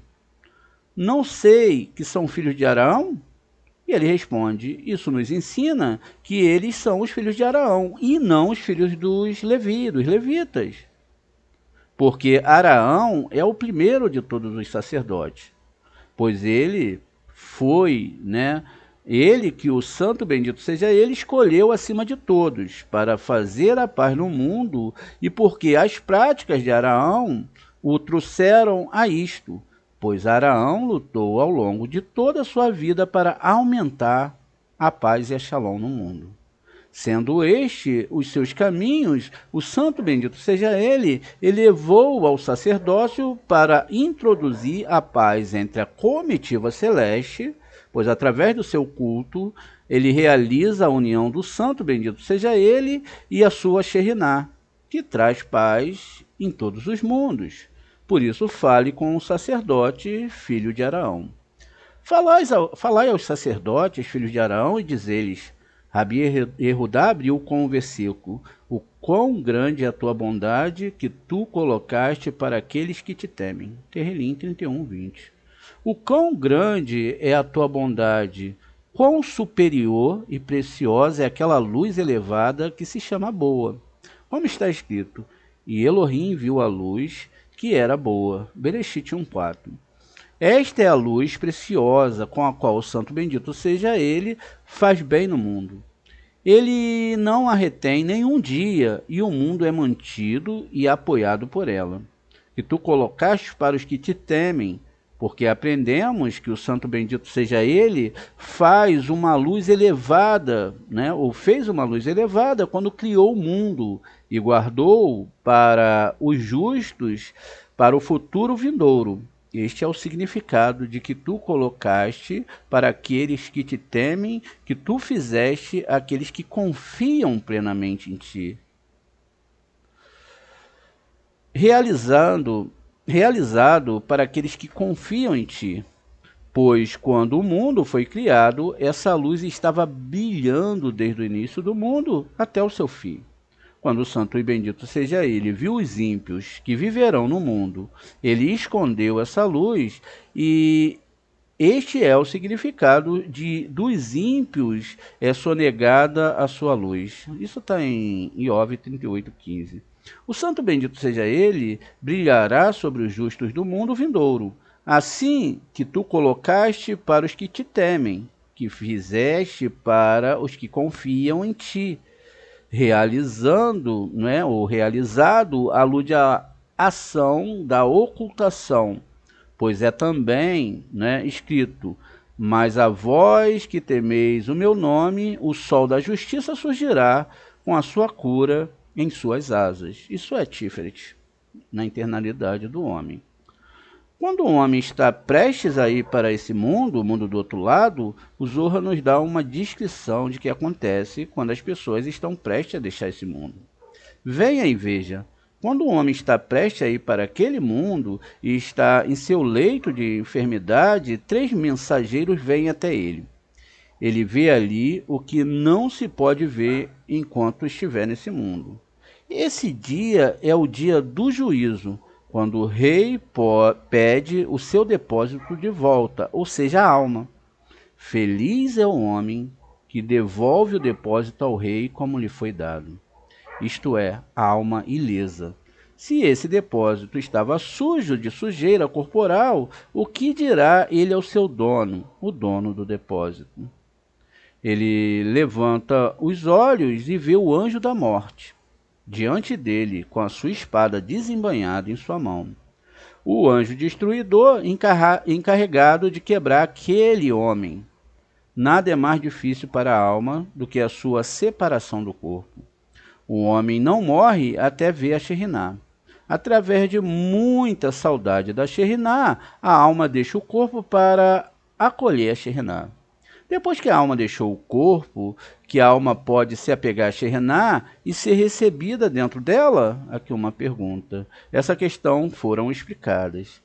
Não sei que são filhos de Arão? E ele responde, isso nos ensina que eles são os filhos de Arão e não os filhos dos levitas. Porque Arão é o primeiro de todos os sacerdotes, pois ele foi, ele que o santo bendito seja ele, escolheu acima de todos para fazer a paz no mundo e porque as práticas de Arão o trouxeram a isto, pois Arão lutou ao longo de toda a sua vida para aumentar a paz e a shalom no mundo. Sendo este os seus caminhos, o santo bendito seja ele, elevou ao sacerdócio para introduzir a paz entre a comitiva celeste, pois através do seu culto ele realiza a união do santo bendito seja ele e a sua Sheriná, que traz paz em todos os mundos. Por isso fale com o sacerdote, filho de Arão. Falai aos sacerdotes, filhos de Arão, e diz-lhes, Rabi Yehudá abriu com o versículo, o quão grande é a tua bondade que tu colocaste para aqueles que te temem. Terrilim 31:20. O quão grande é a tua bondade, quão superior e preciosa é aquela luz elevada que se chama boa. Como está escrito, e Elohim viu a luz que era boa. Bereshit 1:4. Esta é a luz preciosa com a qual o santo bendito seja ele faz bem no mundo. Ele não a retém nenhum dia e o mundo é mantido e apoiado por ela. E tu colocaste para os que te temem, porque aprendemos que o santo bendito seja ele faz uma luz elevada, ou fez uma luz elevada quando criou o mundo e guardou para os justos para o futuro vindouro. Este é o significado de que tu colocaste para aqueles que te temem, que tu fizeste aqueles que confiam plenamente em ti. Realizado para aqueles que confiam em ti. Pois quando o mundo foi criado, essa luz estava brilhando desde o início do mundo até o seu fim. Quando o santo e bendito seja ele viu os ímpios que viverão no mundo, ele escondeu essa luz, e este é o significado dos ímpios, é sonegada a sua luz. Isso está em Iov 38:15. O santo bendito seja ele, brilhará sobre os justos do mundo vindouro, assim que tu colocaste para os que te temem, que fizeste para os que confiam em ti, realizando, não é, ou realizado, alude à ação da ocultação, pois é também, né, escrito: mas a vós que temeis o meu nome, o sol da justiça surgirá com a sua cura em suas asas. Isso é Tiferet, na internalidade do homem. Quando o homem está prestes a ir para esse mundo, o mundo do outro lado, o Zohar nos dá uma descrição de que acontece quando as pessoas estão prestes a deixar esse mundo. Venha e veja. Quando o homem está prestes a ir para aquele mundo e está em seu leito de enfermidade, 3 mensageiros vêm até ele. Ele vê ali o que não se pode ver enquanto estiver nesse mundo. Esse dia é o dia do juízo, quando o rei pede o seu depósito de volta, ou seja, a alma. Feliz é o homem que devolve o depósito ao rei como lhe foi dado, isto é, a alma ilesa. Se esse depósito estava sujo de sujeira corporal, o que dirá ele ao seu dono, o dono do depósito? Ele levanta os olhos e vê o anjo da morte diante dele, com a sua espada desembainhada em sua mão. O anjo destruidor encarregado de quebrar aquele homem. Nada é mais difícil para a alma do que a sua separação do corpo. O homem não morre até ver a Shekhinah. Através de muita saudade da Shekhinah, a alma deixa o corpo para acolher a Shekhinah. Depois que a alma deixou o corpo, que a alma pode se apegar a Shekhinah e ser recebida dentro dela? Aqui uma pergunta. Essa questão foram explicadas.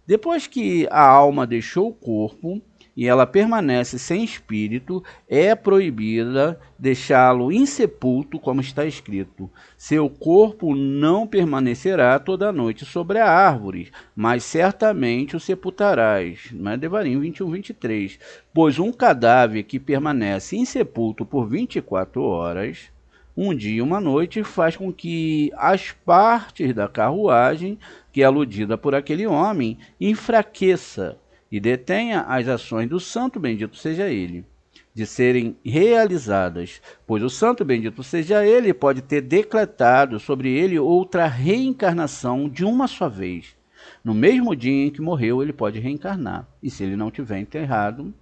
Depois que a alma deixou o corpo e ela permanece sem espírito, é proibida deixá-lo insepulto, como está escrito: seu corpo não permanecerá toda a noite sobre a árvore, mas certamente o sepultarás. Devarim 21:23. Pois um cadáver que permanece insepulto por 24 horas, um dia e uma noite, faz com que as partes da carruagem, que é aludida por aquele homem, enfraqueça e detenha as ações do santo bendito seja ele, de serem realizadas, pois o santo bendito seja ele pode ter decretado sobre ele outra reencarnação de uma só vez. No mesmo dia em que morreu, ele pode reencarnar, e se ele não tiver enterrado,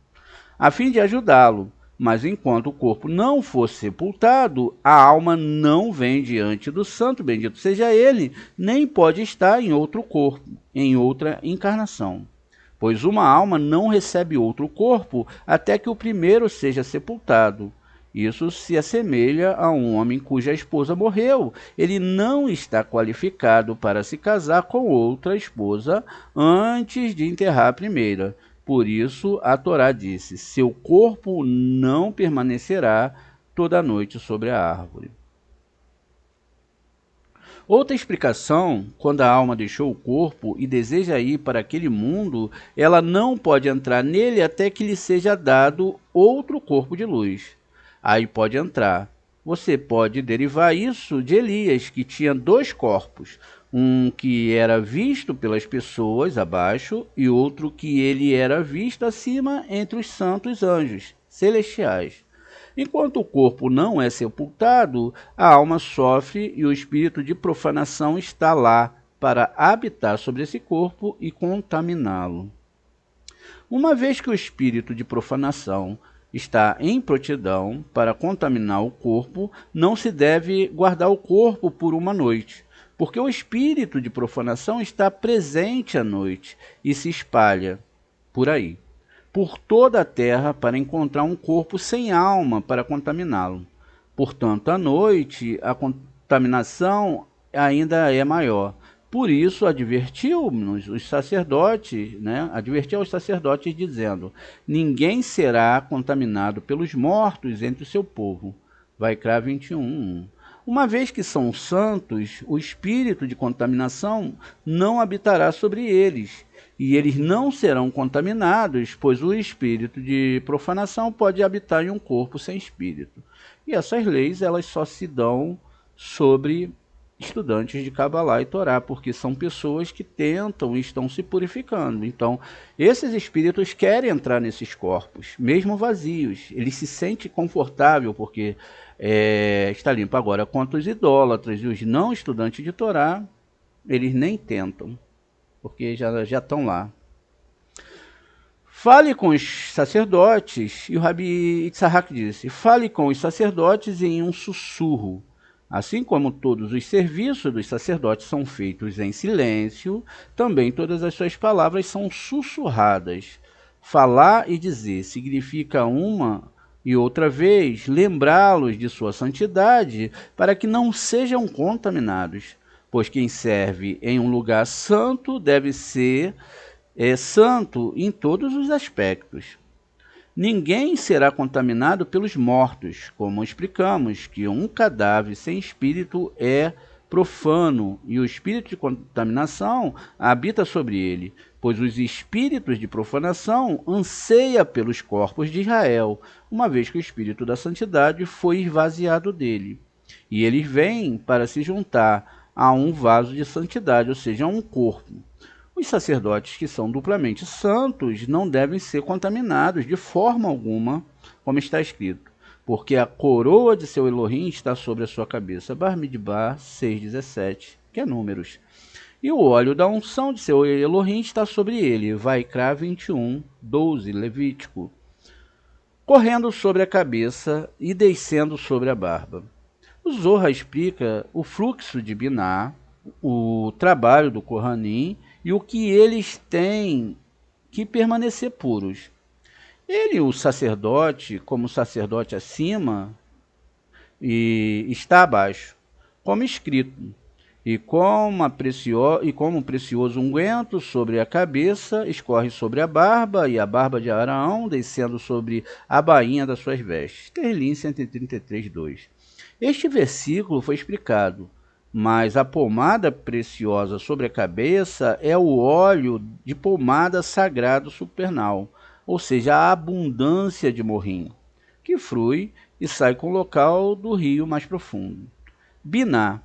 a fim de ajudá-lo. Mas enquanto o corpo não for sepultado, a alma não vem diante do santo bendito seja ele, nem pode estar em outro corpo, em outra encarnação. Pois uma alma não recebe outro corpo até que o primeiro seja sepultado. Isso se assemelha a um homem cuja esposa morreu. Ele não está qualificado para se casar com outra esposa antes de enterrar a primeira. Por isso a Torá disse: seu corpo não permanecerá toda a noite sobre a árvore. Outra explicação: quando a alma deixou o corpo e deseja ir para aquele mundo, ela não pode entrar nele até que lhe seja dado outro corpo de luz. Aí pode entrar. Você pode derivar isso de Elias, que tinha 2 corpos, um que era visto pelas pessoas abaixo e outro que ele era visto acima entre os santos anjos celestiais. Enquanto o corpo não é sepultado, a alma sofre e o espírito de profanação está lá para habitar sobre esse corpo e contaminá-lo. Uma vez que o espírito de profanação está em prontidão para contaminar o corpo, não se deve guardar o corpo por uma noite, porque o espírito de profanação está presente à noite e se espalha por aí, por toda a terra, para encontrar um corpo sem alma para contaminá-lo. Portanto, à noite, a contaminação ainda é maior. Por isso, advertiu-nos os sacerdotes, advertiu aos sacerdotes, dizendo: ninguém será contaminado pelos mortos entre o seu povo. Vaikra 21:1. Uma vez que são santos, o espírito de contaminação não habitará sobre eles, e eles não serão contaminados, pois o espírito de profanação pode habitar em um corpo sem espírito. E essas leis, elas só se dão sobre estudantes de Kabbalah e Torá, porque são pessoas que tentam e estão se purificando. Então, esses espíritos querem entrar nesses corpos, mesmo vazios. Eles se sentem confortável porque está limpo. Agora, quanto os idólatras e os não estudantes de Torá, eles nem tentam, porque já estão lá. Fale com os sacerdotes, e o Rabi Itzhak disse, fale com os sacerdotes em um sussurro. Assim como todos os serviços dos sacerdotes são feitos em silêncio, também todas as suas palavras são sussurradas. Falar e dizer significa uma e outra vez lembrá-los de sua santidade para que não sejam contaminados, pois quem serve em um lugar santo deve ser santo em todos os aspectos. Ninguém será contaminado pelos mortos, como explicamos, que um cadáver sem espírito é profano, e o espírito de contaminação habita sobre ele, pois os espíritos de profanação anseiam pelos corpos de Israel, uma vez que o espírito da santidade foi esvaziado dele. E eles vêm para se juntar a um vaso de santidade, ou seja, a um corpo. Os sacerdotes que são duplamente santos não devem ser contaminados de forma alguma, como está escrito, porque a coroa de seu Elohim está sobre a sua cabeça. Bamidbar 6:17, que é Números. E o óleo da unção de seu Elohim está sobre ele. Vaikra 21:12, Levítico. Correndo sobre a cabeça e descendo sobre a barba. O Zohar explica o fluxo de Biná, o trabalho do Kohanim, e o que eles têm que permanecer puros. Ele, o sacerdote, como sacerdote acima, e está abaixo, como escrito, e como um precioso unguento sobre a cabeça, escorre sobre a barba, e a barba de Araão descendo sobre a bainha das suas vestes. Terlim 133:2. Este versículo foi explicado, mas a pomada preciosa sobre a cabeça é o óleo de pomada sagrado supernal, ou seja, a abundância de morrinho, que flui e sai com o local do rio mais profundo. Biná,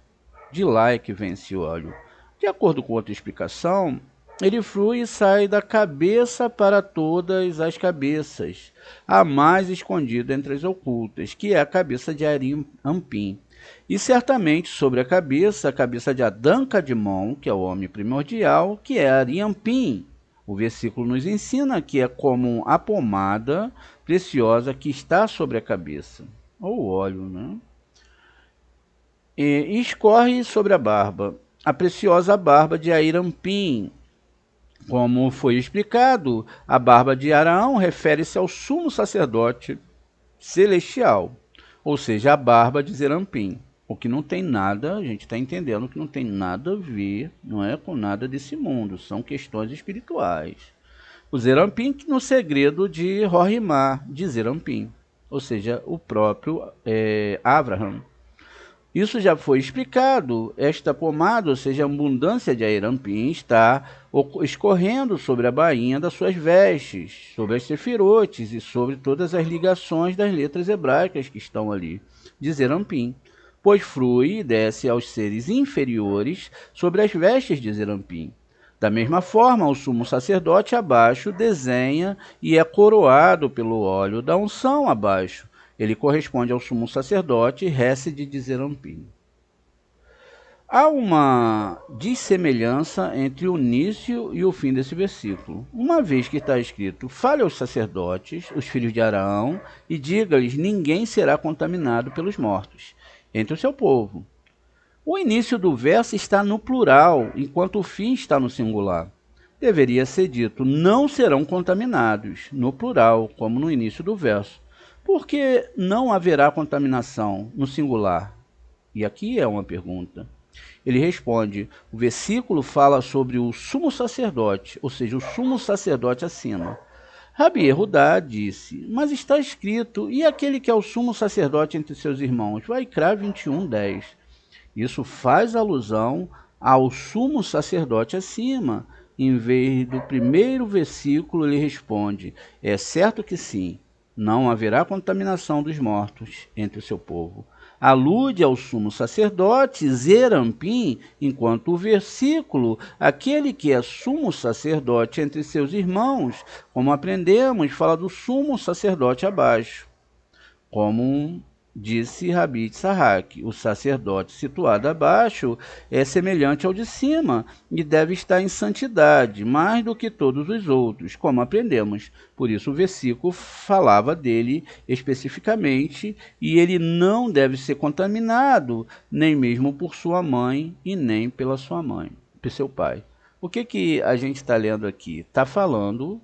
de lá é que vem esse óleo. De acordo com outra explicação, ele flui e sai da cabeça para todas as cabeças, a mais escondida entre as ocultas, que é a cabeça de Ari Ampim. E certamente sobre a cabeça de Adão Kadmon, que é o homem primordial, que é Ari Ampim. O versículo nos ensina que é como a pomada preciosa que está sobre a cabeça, ou óleo, né? E escorre sobre a barba, a preciosa barba de Airampim. Como foi explicado, a barba de Araão refere-se ao sumo sacerdote celestial, ou seja, a barba de Zerampim. O que não tem nada, a gente está entendendo que não tem nada a ver, não é com nada desse mundo, são questões espirituais. O Zerampim no segredo de Rohimá, de Zerampim, ou seja, o próprio Abraham. Isso já foi explicado. Esta pomada, ou seja, a abundância de Airampim, está escorrendo sobre a bainha das suas vestes, sobre as sefirotes e sobre todas as ligações das letras hebraicas que estão ali, de Zerampim, pois flui e desce aos seres inferiores sobre as vestes de Zerampim. Da mesma forma, o sumo sacerdote abaixo desenha e é coroado pelo óleo da unção abaixo. Ele corresponde ao sumo sacerdote Hesed de Zerampim. Há uma dissemelhança entre o início e o fim desse versículo. Uma vez que está escrito, fale aos sacerdotes, os filhos de Araão, e diga-lhes, ninguém será contaminado pelos mortos entre o seu povo. O início do verso está no plural, enquanto o fim está no singular. Deveria ser dito, não serão contaminados, no plural, como no início do verso. Porque não haverá contaminação no singular? E aqui é uma pergunta. Ele responde, o versículo fala sobre o sumo sacerdote, ou seja, o sumo sacerdote acima. Rabi Erudá disse, mas está escrito, e aquele que é o sumo sacerdote entre seus irmãos? Vaikra 21:10. Isso faz alusão ao sumo sacerdote acima. Em vez do primeiro versículo, ele responde, é certo que sim, não haverá contaminação dos mortos entre o seu povo. Alude ao sumo sacerdote Zerampim, enquanto o versículo, aquele que é sumo sacerdote entre seus irmãos, como aprendemos, fala do sumo sacerdote abaixo. Como disse Rabi Tzahak, o sacerdote situado abaixo é semelhante ao de cima e deve estar em santidade, mais do que todos os outros, como aprendemos. Por isso o versículo falava dele especificamente, e ele não deve ser contaminado, nem mesmo por sua mãe e nem pela sua mãe, por seu pai. O que a gente está lendo aqui? Está falando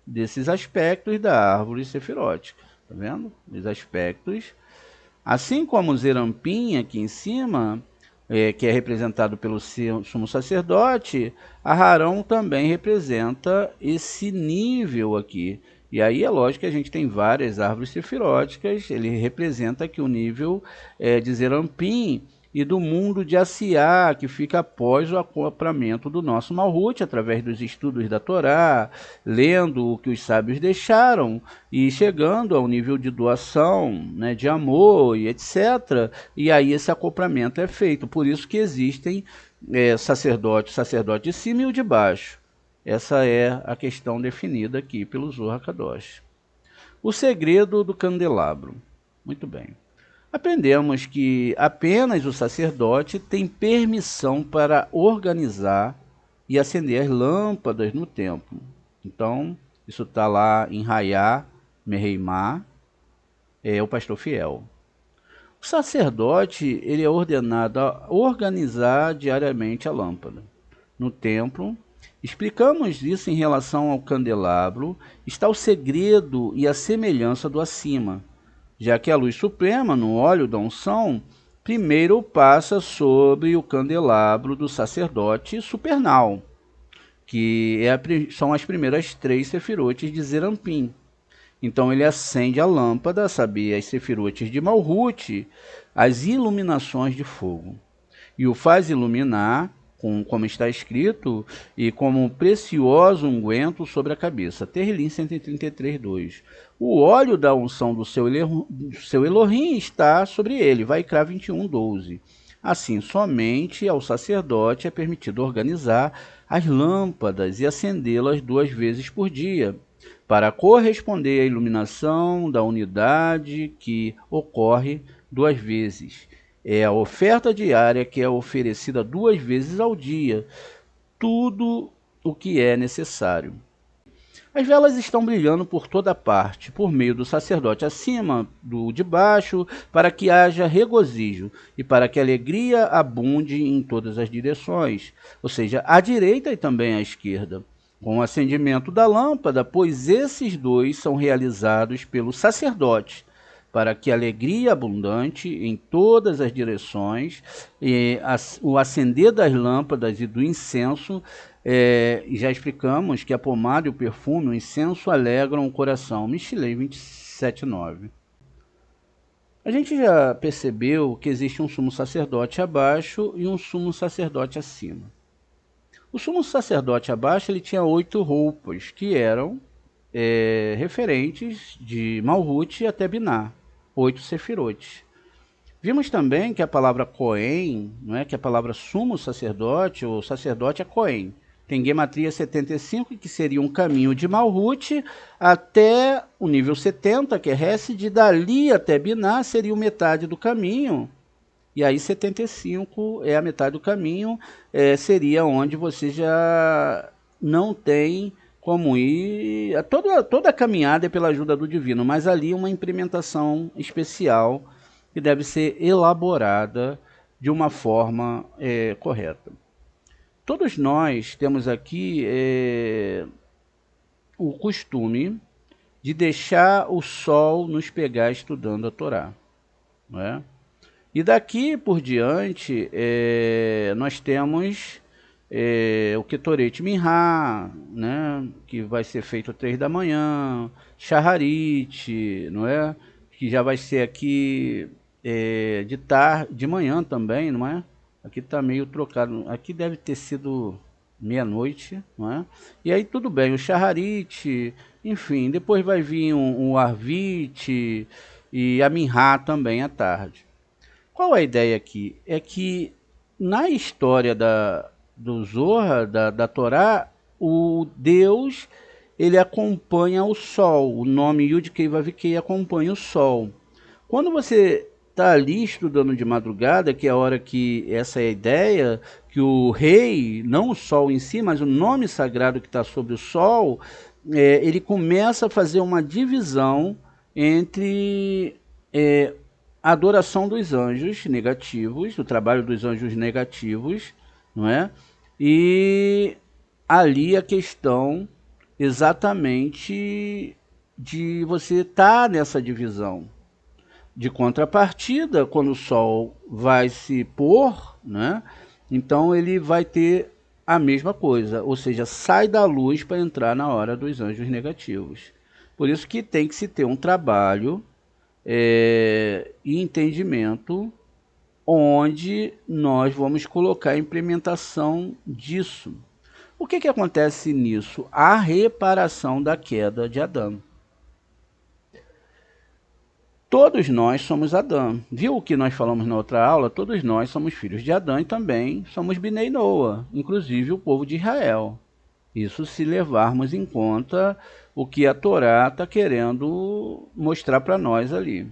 desses aspectos da árvore sefirótica. Tá vendo? Os aspectos. Assim como o Zerampim aqui em cima, que é representado pelo sumo sacerdote, a Harão também representa esse nível aqui. E aí é lógico que a gente tem várias árvores sefiróticas, ele representa aqui o nível de Zerampim e do mundo de Asiá, que fica após o acoplamento do nosso Malhut, através dos estudos da Torá, lendo o que os sábios deixaram e chegando ao nível de doação, né, de amor e etc. E aí esse acoplamento é feito. Por isso que existem sacerdote de cima e o de baixo. Essa é a questão definida aqui pelo Zohar Kadosh. O segredo do candelabro. Muito bem. Aprendemos que apenas o sacerdote tem permissão para organizar e acender as lâmpadas no templo. Então, isso está lá em Hayá, Meheimá, é o pastor fiel. O sacerdote ele é ordenado a organizar diariamente a lâmpada. No templo, explicamos isso em relação ao candelabro, está o segredo e a semelhança do acima, já que a luz suprema, no óleo da unção, primeiro passa sobre o candelabro do sacerdote supernal, que são as primeiras 3 sefirotes de Zerampim. Então ele acende a lâmpada, a saber, as sefirotes de Malhut, as iluminações de fogo, e o faz iluminar, como está escrito, e como um precioso unguento sobre a cabeça. Terrilim 133:2. O óleo da unção do seu Elohim está sobre ele. Vaikra 21:12. Assim, somente ao sacerdote é permitido organizar as lâmpadas e acendê-las 2 vezes por dia, para corresponder à iluminação da unidade que ocorre 2 vezes. É a oferta diária que é oferecida 2 vezes ao dia, tudo o que é necessário. As velas estão brilhando por toda parte, por meio do sacerdote acima, do de baixo, para que haja regozijo e para que a alegria abunde em todas as direções, ou seja, à direita e também à esquerda, com o acendimento da lâmpada, pois esses 2 são realizados pelo sacerdote, para que a alegria abundante em todas as direções, o acender das lâmpadas e do incenso, já explicamos que a pomada e o perfume, o incenso alegram o coração. Michelei 27:9. A gente já percebeu que existe um sumo sacerdote abaixo e um sumo sacerdote acima. O sumo sacerdote abaixo ele tinha 8 roupas, que eram referentes de Malhut até Biná, 8 sefirotes. Vimos também que a palavra Cohen, não é, que a palavra sumo sacerdote, ou sacerdote é Cohen, tem gematria 75, que seria um caminho de Malhut até o nível 70, que é Hesed, dali até Biná seria metade do caminho. E aí 75 é a metade do caminho, seria onde você já não tem como ir. Toda a caminhada é pela ajuda do divino, mas ali uma implementação especial que deve ser elaborada de uma forma correta. Todos nós temos aqui o costume de deixar o sol nos pegar estudando a Torá, não é? E daqui por diante, nós temos o Ketoret Minha, né, que vai ser feito às 3 da manhã, Shaharit, não é? Que já vai ser aqui de tarde, de manhã também, não é? Aqui está meio trocado, aqui deve ter sido meia-noite, não é? E aí tudo bem, o Shaharit, enfim, depois vai vir um Arvit e a Minha também à tarde. Qual a ideia aqui? É que na história do Zohar, da Torá, o Deus ele acompanha o Sol. O nome Yud-Kei Vav-Kei acompanha o Sol. Quando você está ali estudando de madrugada, que é a hora que essa é a ideia, que o rei, não o Sol em si, mas o nome sagrado que está sobre o Sol, ele começa a fazer uma divisão entre a adoração dos anjos negativos, o trabalho dos anjos negativos, não é? E ali a questão exatamente de você estar nessa divisão. De contrapartida, quando o Sol vai se pôr, né? Então ele vai ter a mesma coisa, ou seja, sai da luz para entrar na hora dos anjos negativos. Por isso que tem que se ter um trabalho e entendimento onde nós vamos colocar a implementação disso. O que acontece nisso? A reparação da queda de Adão. Todos nós somos Adão. Viu o que nós falamos na outra aula? Todos nós somos filhos de Adão e também somos Bnei Noa, inclusive o povo de Israel. Isso se levarmos em conta o que a Torá está querendo mostrar para nós ali.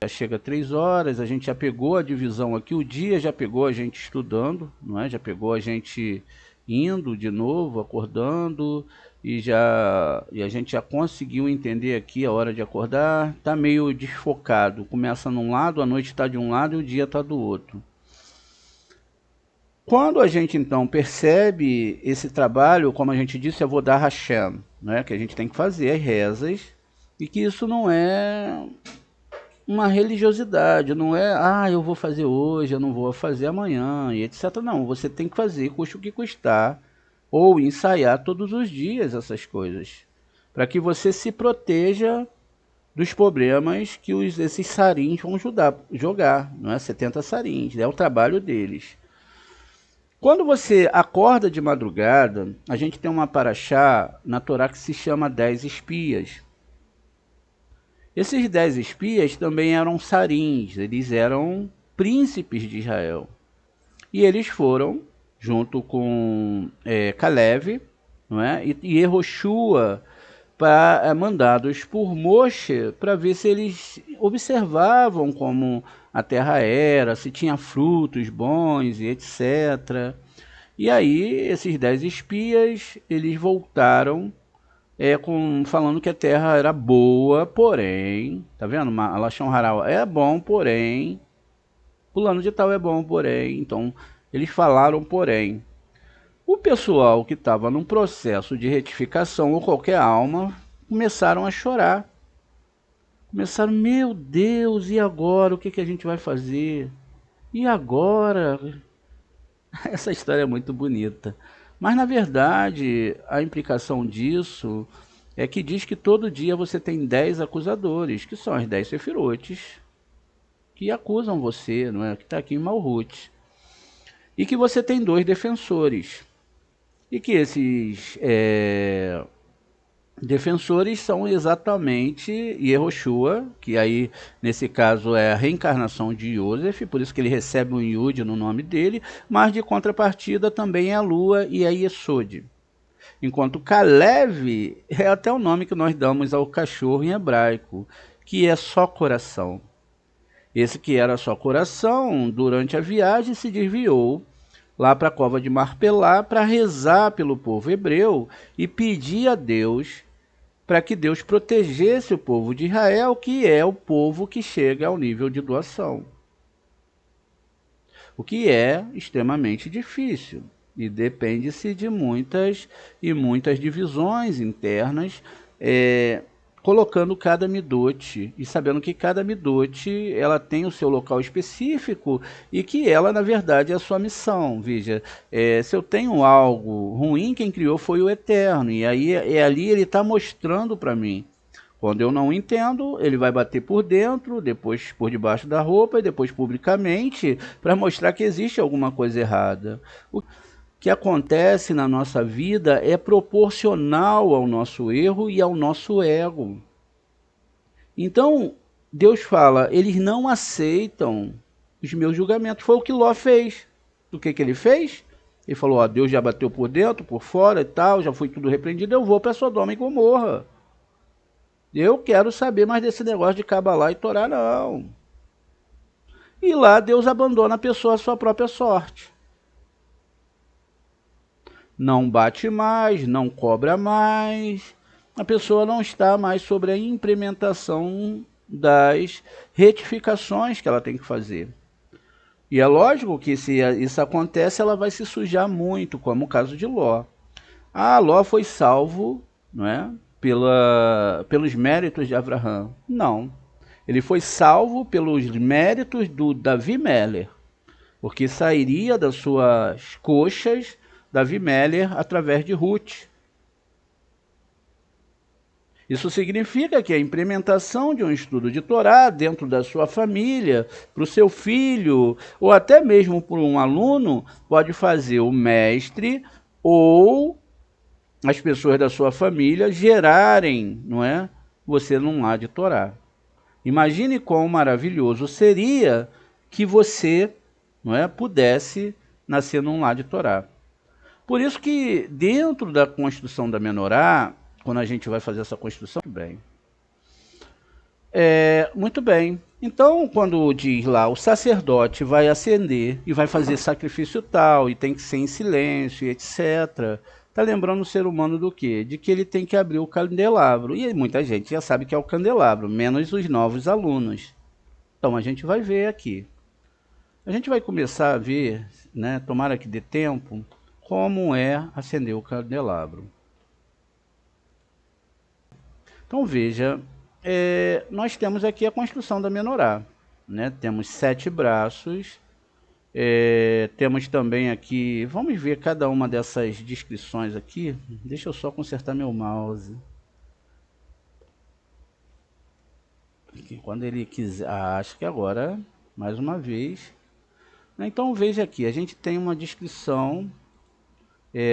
Já chega 3 horas, a gente já pegou a divisão aqui, o dia já pegou a gente estudando, não é? Já pegou a gente indo de novo, acordando, e a gente já conseguiu entender aqui a hora de acordar. Está meio desfocado, começa num lado, a noite está de um lado e o dia está do outro. Quando a gente então percebe esse trabalho, como a gente disse, eu vou dar Hashem, né? Que a gente tem que fazer as rezas, e que isso não é uma religiosidade, não é, eu vou fazer hoje, eu não vou fazer amanhã, e etc. Não, você tem que fazer, custe o que custar, ou ensaiar todos os dias essas coisas, para que você se proteja dos problemas que esses sarins vão jogar, não é? 70 sarins, é o trabalho deles. Quando você acorda de madrugada, a gente tem uma paraxá na Torá que se chama 10 espias. Esses 10 espias também eram sarins, eles eram príncipes de Israel. E eles foram, junto com Caleb, não é? e Yehoshua, mandados por Moshe, para ver se eles observavam como a terra era, se tinha frutos bons e etc. E aí, esses 10 espias, eles voltaram falando que a terra era boa, porém, tá vendo? Lashon Hara é bom, porém, fulano de tal é bom, porém. Então, eles falaram porém. O pessoal que estava num processo de retificação, ou qualquer alma, começaram a chorar. Começaram, meu Deus, e agora? O que a gente vai fazer? E agora? Essa história é muito bonita. Mas, na verdade, a implicação disso é que diz que todo dia você tem 10 acusadores, que são as 10 sefirotes, que acusam você, não é? Que está aqui em Malhut. E que você tem 2 defensores. E que esses defensores são exatamente Yehoshua, que aí nesse caso é a reencarnação de Yosef, por isso que ele recebe um Yud no nome dele, mas de contrapartida também é a Lua e a Yesod. Enquanto Caleb é até o nome que nós damos ao cachorro em hebraico, que é só coração. Esse que era só coração, durante a viagem se desviou lá para a cova de Marpelá para rezar pelo povo hebreu e pedir a Deus para que Deus protegesse o povo de Israel, que é o povo que chega ao nível de doação. o que é extremamente difícil. E depende-se de muitas e muitas divisões internas, colocando cada midote e sabendo que cada midote ela tem o seu local específico e que ela, na verdade, é a sua missão. Veja, se eu tenho algo ruim, quem criou foi o Eterno, e aí ali ele está mostrando para mim. Quando eu não entendo, ele vai bater por dentro, depois por debaixo da roupa e depois publicamente para mostrar que existe alguma coisa errada. O que acontece na nossa vida é proporcional ao nosso erro e ao nosso ego. Então, Deus fala, eles não aceitam os meus julgamentos. Foi o que Ló fez. O que ele fez? Ele falou, Deus já bateu por dentro, por fora e tal, já foi tudo repreendido, eu vou para Sodoma e Gomorra. Eu quero saber mais desse negócio de Cabalá e Torá, não. E lá Deus abandona a pessoa à sua própria sorte. Não bate mais, não cobra mais. A pessoa não está mais sobre a implementação das retificações que ela tem que fazer. E é lógico que se isso acontece, ela vai se sujar muito, como o caso de Ló. Ló foi salvo, não é? Pelos méritos de Abraão. Não. Ele foi salvo pelos méritos do Davi Meller, porque sairia das suas coxas Davi Meller através de Ruth. Isso significa que a implementação de um estudo de Torá dentro da sua família, para o seu filho, ou até mesmo para um aluno, pode fazer o mestre ou as pessoas da sua família gerarem, não é, você num lar de Torá. Imagine quão maravilhoso seria que você, não é, pudesse nascer num lar de Torá. Por isso que dentro da construção da menorá, quando a gente vai fazer essa construção, muito bem. Então, quando diz lá, o sacerdote vai acender e vai fazer sacrifício tal, e tem que ser em silêncio, etc., está lembrando o ser humano do quê? De que ele tem que abrir o candelabro. E muita gente já sabe que é o candelabro, menos os novos alunos. Então, a gente vai ver aqui. A gente vai começar a ver, né, tomara que dê tempo, como é acender o candelabro. Então veja, nós temos aqui a construção da menorá, né? Temos 7 braços, temos também aqui, vamos ver cada uma dessas descrições aqui. Deixa eu só consertar meu mouse. Aqui, quando ele quiser, acho que agora, mais uma vez. Então veja aqui, a gente tem uma descrição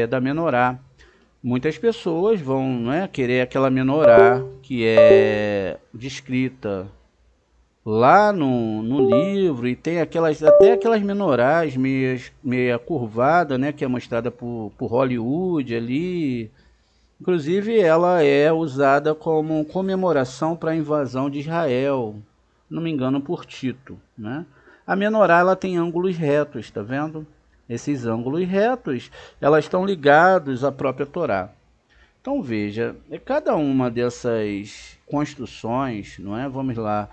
da menorá. Muitas pessoas vão, não é, querer aquela menorá que é descrita lá no livro, e tem até aquelas menorás meia curvada, né, que é mostrada por Hollywood ali. Inclusive ela é usada como comemoração para a invasão de Israel, não me engano, por Tito, né? A menorá ela tem ângulos retos, tá vendo? Esses ângulos retos, elas estão ligados à própria Torá. Então veja, cada uma dessas construções, não é? Vamos lá,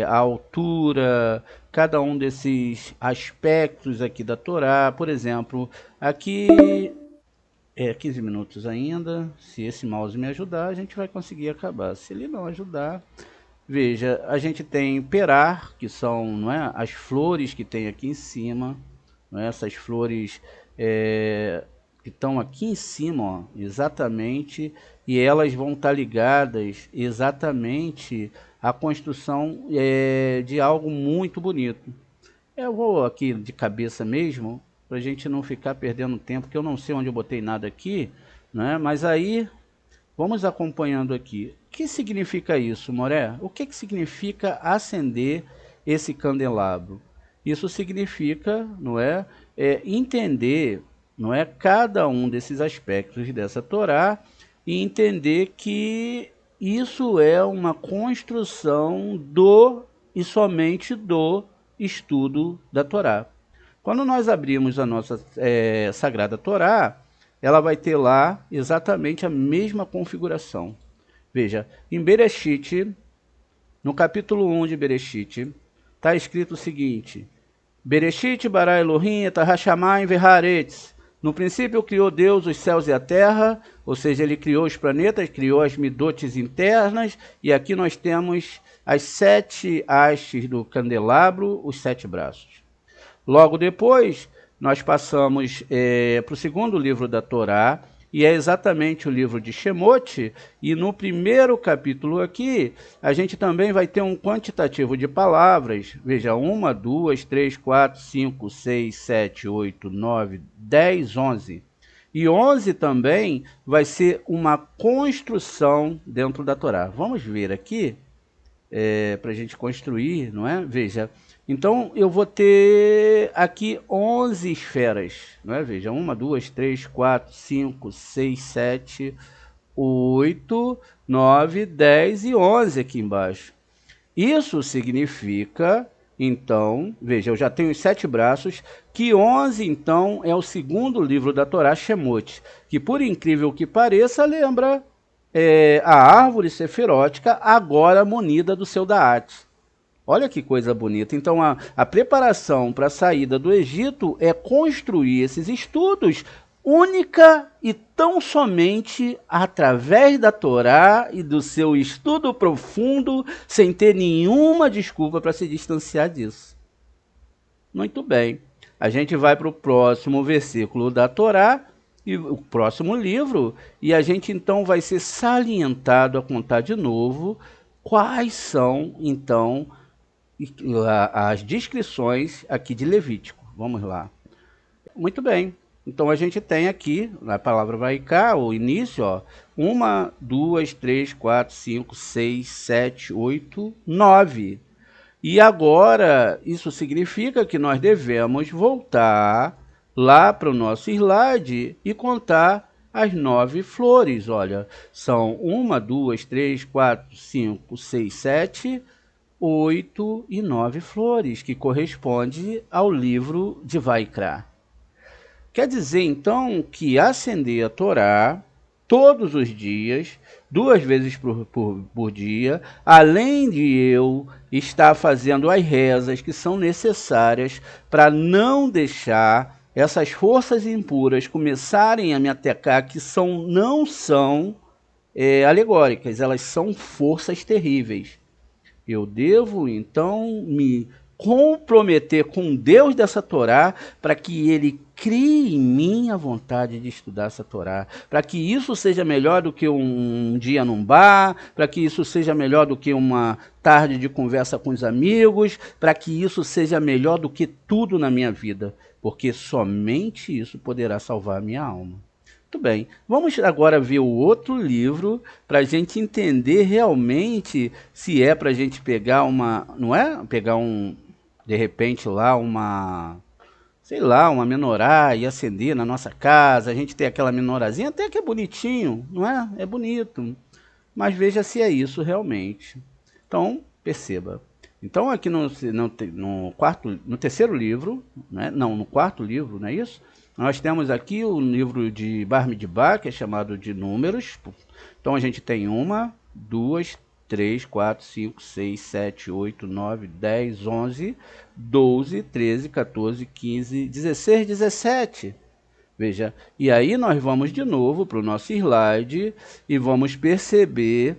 a altura, cada um desses aspectos aqui da Torá, por exemplo, aqui 15 minutos ainda. Se esse mouse me ajudar, a gente vai conseguir acabar. Se ele não ajudar, veja, a gente tem perar, que são, não é, as flores que tem aqui em cima. Essas flores que estão aqui em cima, ó, exatamente, e elas vão estar ligadas exatamente à construção de algo muito bonito. Eu vou aqui de cabeça mesmo, para a gente não ficar perdendo tempo, porque eu não sei onde eu botei nada aqui, né? Mas aí, vamos acompanhando aqui. O que significa isso, Moré? O que significa acender esse candelabro? Isso significa, não é, entender, não é, cada um desses aspectos dessa Torá e entender que isso é uma construção do e somente do estudo da Torá. Quando nós abrimos a nossa Sagrada Torá, ela vai ter lá exatamente a mesma configuração. Veja, em Bereshit, no capítulo 1 de Bereshit, está escrito o seguinte: Bereshit bara Elohim et hashamayim ve'haaretz. No princípio criou Deus os céus e a terra, ou seja, ele criou os planetas, criou as midotes internas, e aqui nós temos as 7 hastes do candelabro, os 7 braços. Logo depois, nós passamos para o segundo livro da Torá, e é exatamente o livro de Shemot, e no primeiro capítulo aqui, a gente também vai ter um quantitativo de palavras, veja, 1, 2, 3, 4, 5, 6, 7, 8, 9, 10, 11. E 11 também vai ser uma construção dentro da Torá. Vamos ver aqui, para a gente construir, não é? Veja, então eu vou ter aqui 11 esferas, não é? Veja, 1, 2, 3, 4, 5, 6, 7, 8, 9, 10 e 11 aqui embaixo. Isso significa, então, veja, eu já tenho os 7 braços, que 11, então, é o segundo livro da Torá, Shemot, que por incrível que pareça, lembra a árvore sefirótica, agora munida do seu Daat. Olha que coisa bonita. Então, a preparação para a saída do Egito é construir esses estudos única e tão somente através da Torá e do seu estudo profundo, sem ter nenhuma desculpa para se distanciar disso. Muito bem. A gente vai para o próximo versículo da Torá, e o próximo livro, e a gente então vai ser salientado a contar de novo quais são, então, as descrições aqui de Levítico. Vamos lá. Muito bem. Então a gente tem aqui, na palavra Vaiká, o início, ó, 1, 2, 3, 4, 5, 6, 7, 8, 9. E agora, isso significa que nós devemos voltar lá para o nosso slide e contar as 9 flores. Olha, são 1, 2, 3, 4, 5, 6, 7, 8 e 9 flores, que corresponde ao livro de Vaikra. Quer dizer, então, que acender a Torá todos os dias, 2 vezes por dia, além de eu estar fazendo as rezas que são necessárias para não deixar essas forças impuras começarem a me atacar, que não são alegóricas, elas são forças terríveis. Eu devo, então, me comprometer com Deus dessa Torá para que Ele crie em mim a vontade de estudar essa Torá, para que isso seja melhor do que um dia num bar, para que isso seja melhor do que uma tarde de conversa com os amigos, para que isso seja melhor do que tudo na minha vida, porque somente isso poderá salvar a minha alma. Muito bem, vamos agora ver o outro livro para a gente entender realmente se é para a gente pegar não é? Pegar de repente lá sei lá, uma menorá e acender na nossa casa, a gente tem aquela menorazinha, até que é bonitinho, não é? É bonito, mas veja se é isso realmente. Então, perceba. Então aqui no terceiro livro, né? Não, no quarto livro, não é isso? Nós temos aqui o livro de Bar Midbar, que é chamado de Números. Então a gente tem 1, 2, 3, 4, 5, 6, 7, 8, 9, 10, 11, 12, 13, 14, 15, 16, 17. Veja, e aí nós vamos de novo para o nosso slide e vamos perceber,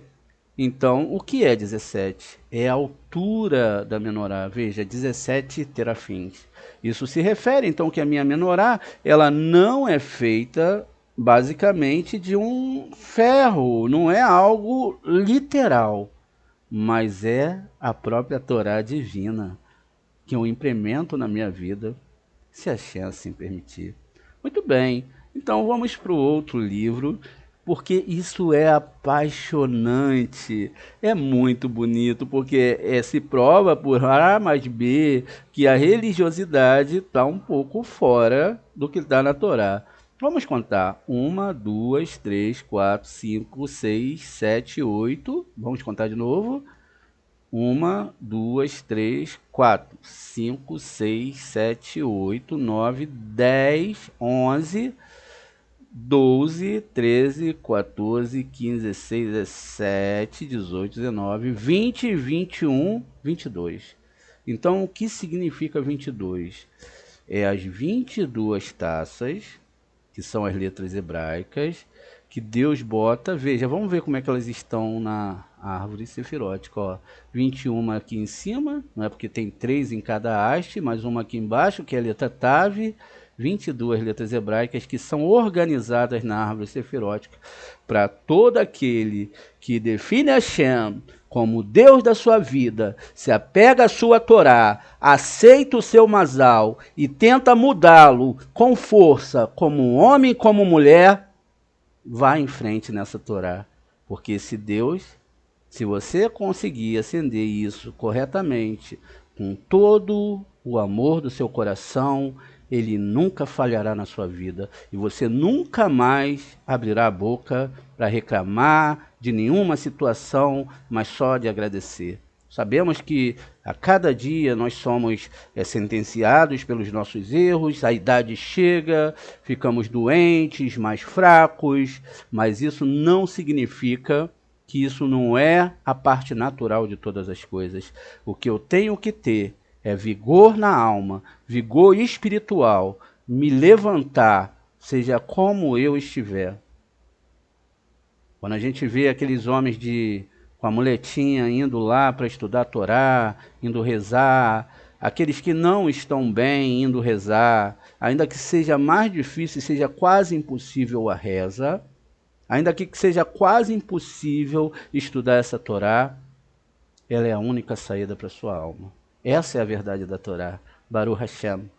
então, o que é 17? É a altura da menorá. Veja, 17 terafins. Isso se refere, então, que a minha menorá, ela não é feita, basicamente, de um ferro. Não é algo literal, mas é a própria Torá divina, que eu implemento na minha vida, se a Shem assim permitir. Muito bem, então vamos para o outro livro, porque isso é apaixonante, é muito bonito, porque se prova por A mais B que a religiosidade está um pouco fora do que está na Torá. Vamos contar: 1, 2, 3, 4, 5, 6, 7, 8. Vamos contar de novo. 1, 2, 3, 4, 5, 6, 7, 8, 9, 10, 11, 12, 13, 14, 15, 16, 17, 18, 19, 20, 21, 22. Então, o que significa 22? É as 22 taças, que são as letras hebraicas, que Deus bota. Veja, vamos ver como é que elas estão na árvore sefirótica. Ó. 21 aqui em cima, não é porque tem 3 em cada haste, mais uma aqui embaixo, que é a letra Tav. 22 letras hebraicas que são organizadas na árvore sefirótica para todo aquele que define Hashem como Deus da sua vida, se apega à sua Torá, aceita o seu Mazal e tenta mudá-lo com força, como homem e como mulher, vá em frente nessa Torá. Porque esse Deus, se você conseguir acender isso corretamente, com todo o amor do seu coração, ele nunca falhará na sua vida. E você nunca mais abrirá a boca para reclamar de nenhuma situação, mas só de agradecer. Sabemos que a cada dia nós somos sentenciados pelos nossos erros, a idade chega, ficamos doentes, mais fracos, mas isso não significa que isso não é a parte natural de todas as coisas. O que eu tenho que ter é vigor na alma, vigor espiritual, me levantar, seja como eu estiver. Quando a gente vê aqueles homens com a muletinha indo lá para estudar a Torá, indo rezar, aqueles que não estão bem indo rezar, ainda que seja mais difícil, seja quase impossível a reza, ainda que seja quase impossível estudar essa Torá, ela é a única saída para a sua alma. Essa é a verdade da Torá. Baruch Hashem.